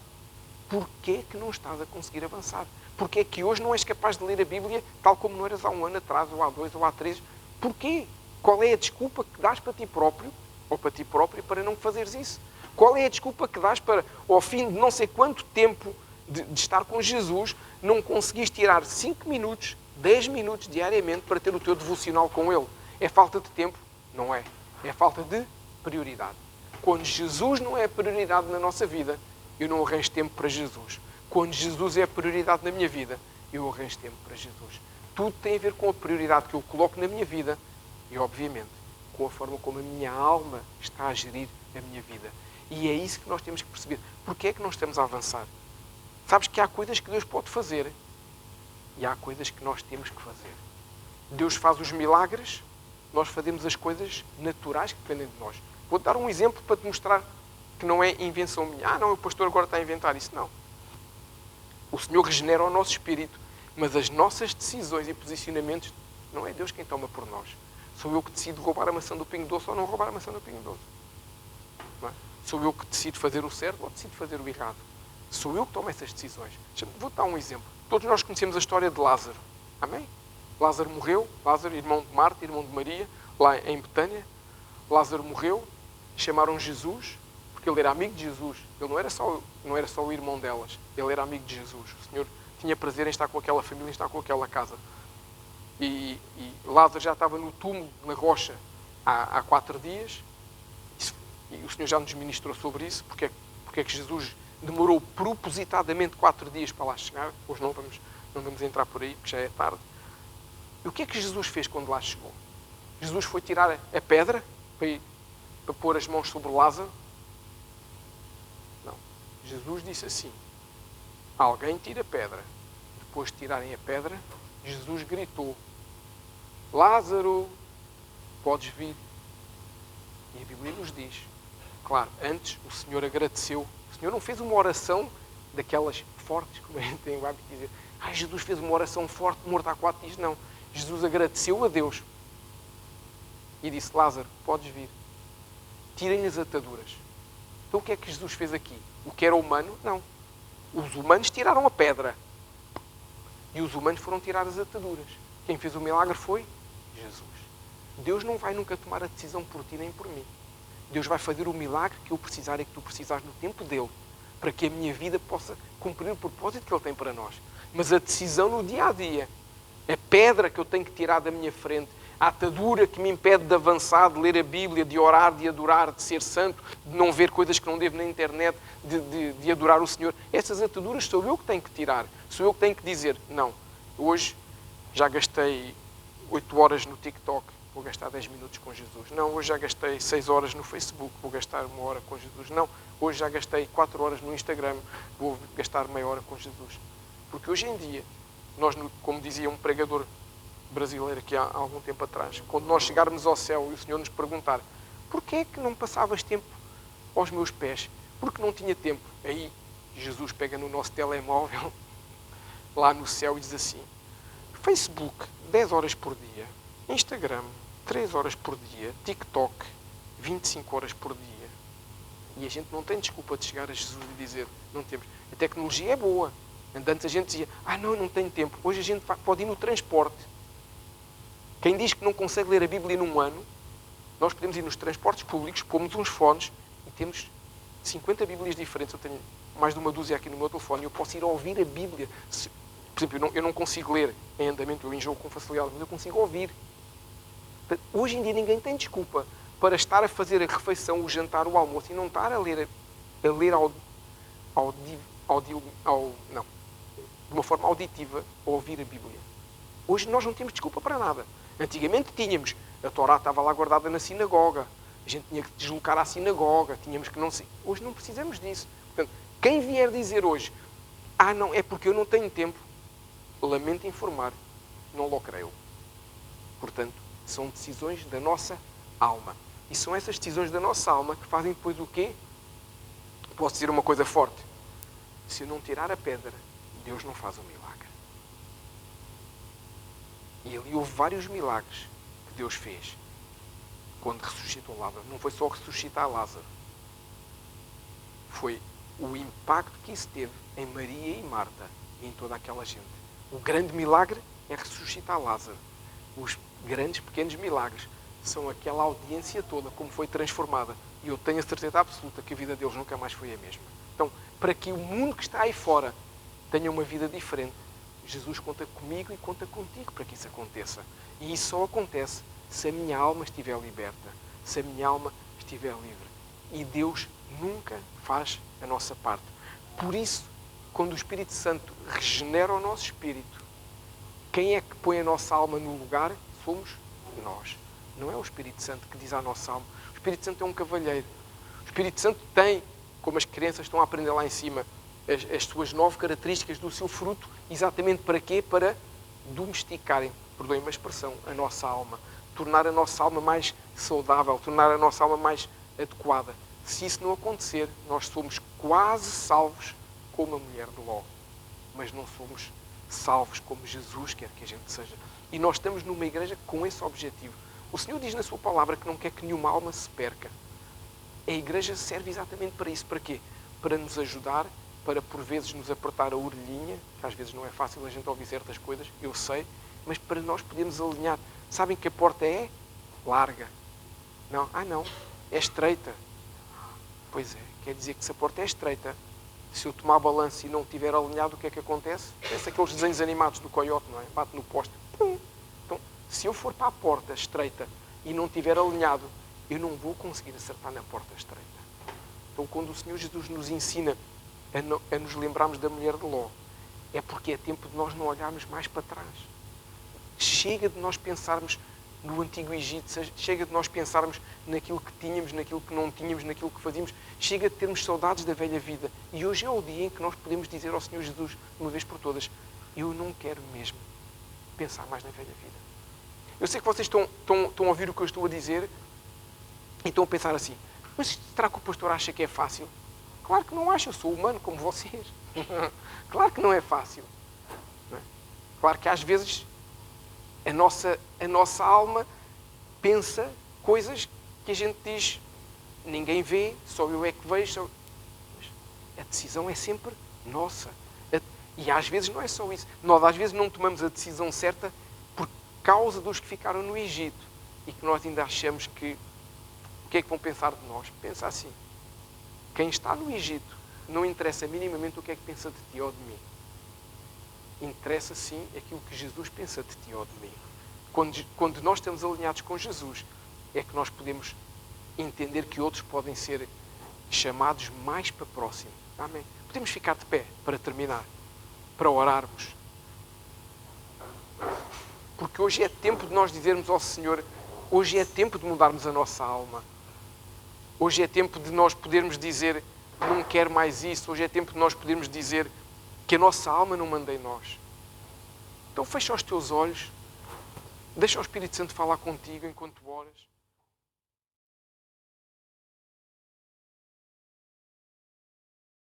porquê que não estás a conseguir avançar? Porquê é que hoje não és capaz de ler a Bíblia tal como não eras há 1 ano atrás, ou há 2, ou há 3? Porquê? Qual é a desculpa que dás para ti próprio, ou para ti próprio, para não fazeres isso? Qual é a desculpa que dás para, ao fim de não sei quanto tempo de estar com Jesus, não conseguires tirar 5 minutos, 10 minutos diariamente para ter o teu devocional com Ele? É falta de tempo? Não é. É falta de prioridade. Quando Jesus não é a prioridade na nossa vida, eu não arranjo tempo para Jesus. Quando Jesus é a prioridade na minha vida, eu arranjo tempo para Jesus. Tudo tem a ver com a prioridade que eu coloco na minha vida e, obviamente, com a forma como a minha alma está a gerir a minha vida. E é isso que nós temos que perceber. Porquê é que nós estamos a avançar? Sabes que há coisas que Deus pode fazer e há coisas que nós temos que fazer. Deus faz os milagres, nós fazemos as coisas naturais que dependem de nós. Vou-te dar um exemplo para te mostrar que não é invenção minha. Não, o pastor agora está a inventar isso. Não. O Senhor regenera o nosso espírito, mas as nossas decisões e posicionamentos, não é Deus quem toma por nós. Sou eu que decido roubar a maçã do Pingo Doce ou não roubar a maçã do Pingo Doce. Não é? Sou eu que decido fazer o certo ou decido fazer o errado. Sou eu que tomo essas decisões. Vou dar um exemplo. Todos nós conhecemos a história de Lázaro. Amém? Lázaro morreu. Lázaro, irmão de Marta, irmão de Maria, lá em Betânia. Lázaro morreu. Chamaram Jesus, porque ele era amigo de Jesus. Ele não era só o irmão delas. Ele era amigo de Jesus. O Senhor tinha prazer em estar com aquela família, em estar com aquela casa. E Lázaro já estava no túmulo, na rocha, há 4 dias. E o Senhor já nos ministrou sobre isso. Porque é que Jesus demorou propositadamente 4 dias para lá chegar. Hoje não vamos entrar por aí, porque já é tarde. E o que é que Jesus fez quando lá chegou? Jesus foi tirar a pedra para pôr as mãos sobre Lázaro? Não. Jesus disse assim: alguém tira a pedra. Depois de tirarem a pedra, Jesus gritou: Lázaro, podes vir. E a Bíblia nos diz, claro, antes o Senhor agradeceu. O Senhor não fez uma oração daquelas fortes, como a gente tem o hábito de dizer. Jesus fez uma oração forte, morto há 4 dias. Não. Jesus agradeceu a Deus e disse: Lázaro, podes vir. Tirem as ataduras. Então o que é que Jesus fez aqui? O que era humano? Não. Os humanos tiraram a pedra. E os humanos foram tirar as ataduras. Quem fez o milagre foi Jesus. Deus não vai nunca tomar a decisão por ti nem por mim. Deus vai fazer o milagre que eu precisar e que tu precisares no tempo dele, para que a minha vida possa cumprir o propósito que ele tem para nós. Mas a decisão no dia-a-dia, a pedra que eu tenho que tirar da minha frente, a atadura que me impede de avançar, de ler a Bíblia, de orar, de adorar, de ser santo, de não ver coisas que não devo na internet, de adorar o Senhor. Essas ataduras sou eu que tenho que tirar. Sou eu que tenho que dizer: não, hoje já gastei 8 horas no TikTok, vou gastar 10 minutos com Jesus. Não, hoje já gastei 6 horas no Facebook, vou gastar 1 hora com Jesus. Não, hoje já gastei 4 horas no Instagram, vou gastar meia hora com Jesus. Porque hoje em dia, nós, como dizia um pregador brasileiro aqui há algum tempo atrás, quando nós chegarmos ao céu e o Senhor nos perguntar: porquê é que não passavas tempo aos meus pés? Porque não tinha tempo. Aí Jesus pega no nosso telemóvel, lá no céu, e diz assim: Facebook, 10 horas por dia. Instagram, 3 horas por dia. TikTok, 25 horas por dia. E a gente não tem desculpa de chegar a Jesus e dizer: não temos. A tecnologia é boa. Antes a gente dizia: não tenho tempo. Hoje a gente pode ir no transporte. Quem diz que não consegue ler a Bíblia num ano, nós podemos ir nos transportes públicos, pomos uns fones e temos 50 Bíblias diferentes. Eu tenho mais de uma dúzia aqui no meu telefone e eu posso ir ouvir a Bíblia. Por exemplo, eu não consigo ler em andamento, eu enjoo com facilidade, mas eu consigo ouvir. Hoje em dia ninguém tem desculpa para estar a fazer a refeição, o jantar, o almoço e não estar a ler de uma forma auditiva, a ouvir a Bíblia. Hoje nós não temos desculpa para nada. Antigamente tínhamos. A Torá estava lá guardada na sinagoga. A gente tinha que deslocar à sinagoga. Tínhamos que não sei. Hoje não precisamos disso. Portanto, quem vier dizer hoje: não, é porque eu não tenho tempo, lamento informar, não lo creio. Portanto, são decisões da nossa alma. E são essas decisões da nossa alma que fazem depois o quê? Posso dizer uma coisa forte: se eu não tirar a pedra, Deus não faz o milagre. E ali houve vários milagres que Deus fez quando ressuscitou Lázaro. Não foi só ressuscitar Lázaro. Foi o impacto que isso teve em Maria e Marta e em toda aquela gente. O grande milagre é ressuscitar Lázaro. Os grandes, pequenos milagres são aquela audiência toda, como foi transformada. E eu tenho a certeza absoluta que a vida deles nunca mais foi a mesma. Então, para que o mundo que está aí fora tenha uma vida diferente, Jesus conta comigo e conta contigo para que isso aconteça. E isso só acontece se a minha alma estiver liberta, se a minha alma estiver livre. E Deus nunca faz a nossa parte. Por isso, quando o Espírito Santo regenera o nosso espírito, quem é que põe a nossa alma no lugar? Somos nós. Não é o Espírito Santo que diz à nossa alma. O Espírito Santo é um cavalheiro. O Espírito Santo tem, como as crianças estão a aprender lá em cima, as suas 9 características do seu fruto, exatamente para quê? Para domesticarem, perdoem-me a expressão, a nossa alma. Tornar a nossa alma mais saudável, tornar a nossa alma mais adequada. Se isso não acontecer, nós somos quase salvos como a mulher de Ló. Mas não somos salvos como Jesus quer que a gente seja. E nós estamos numa igreja com esse objetivo. O Senhor diz na sua palavra que não quer que nenhuma alma se perca. A igreja serve exatamente para isso. Para quê? Para nos ajudar para por vezes nos apertar a orelhinha, que às vezes não é fácil a gente ouvir certas coisas, eu sei, mas para nós podermos alinhar. Sabem que a porta é larga. Não, não, é estreita. Pois é, quer dizer que se a porta é estreita, se eu tomar balanço e não estiver alinhado, o que é que acontece? Parece aqueles desenhos animados do coiote, não é? Bate no poste. Pum! Então, se eu for para a porta estreita e não estiver alinhado, eu não vou conseguir acertar na porta estreita. Então, quando o Senhor Jesus nos ensina a nos lembrarmos da mulher de Ló, é porque é tempo de nós não olharmos mais para trás. Chega de nós pensarmos no Antigo Egito, chega de nós pensarmos naquilo que tínhamos, naquilo que não tínhamos, naquilo que fazíamos, chega de termos saudades da velha vida. E hoje é o dia em que nós podemos dizer ao Senhor Jesus, de uma vez por todas, eu não quero mesmo pensar mais na velha vida. Eu sei que vocês estão a ouvir o que eu estou a dizer e estão a pensar assim, mas será que o pastor acha que é fácil? Claro que não acha, eu sou humano como vocês. Claro que não é fácil. Não é? Claro que às vezes a nossa alma pensa coisas que a gente diz, ninguém vê, só eu é que vejo. Mas a decisão é sempre nossa. E às vezes não é só isso. Nós às vezes não tomamos a decisão certa por causa dos que ficaram no Egito e que nós ainda achamos que o que é que vão pensar de nós? Pensa assim. Quem está no Egito não interessa minimamente o que é que pensa de ti ou de mim. Interessa sim aquilo que Jesus pensa de ti ou de mim. Quando nós estamos alinhados com Jesus, é que nós podemos entender que outros podem ser chamados mais para próximo. Amém? Podemos ficar de pé para terminar, para orarmos. Porque hoje é tempo de nós dizermos ao Senhor, hoje é tempo de mudarmos a nossa alma. Hoje é tempo de nós podermos dizer, não quero mais isso. Hoje é tempo de nós podermos dizer que a nossa alma não manda em nós. Então fecha os teus olhos, deixa o Espírito Santo falar contigo enquanto oras.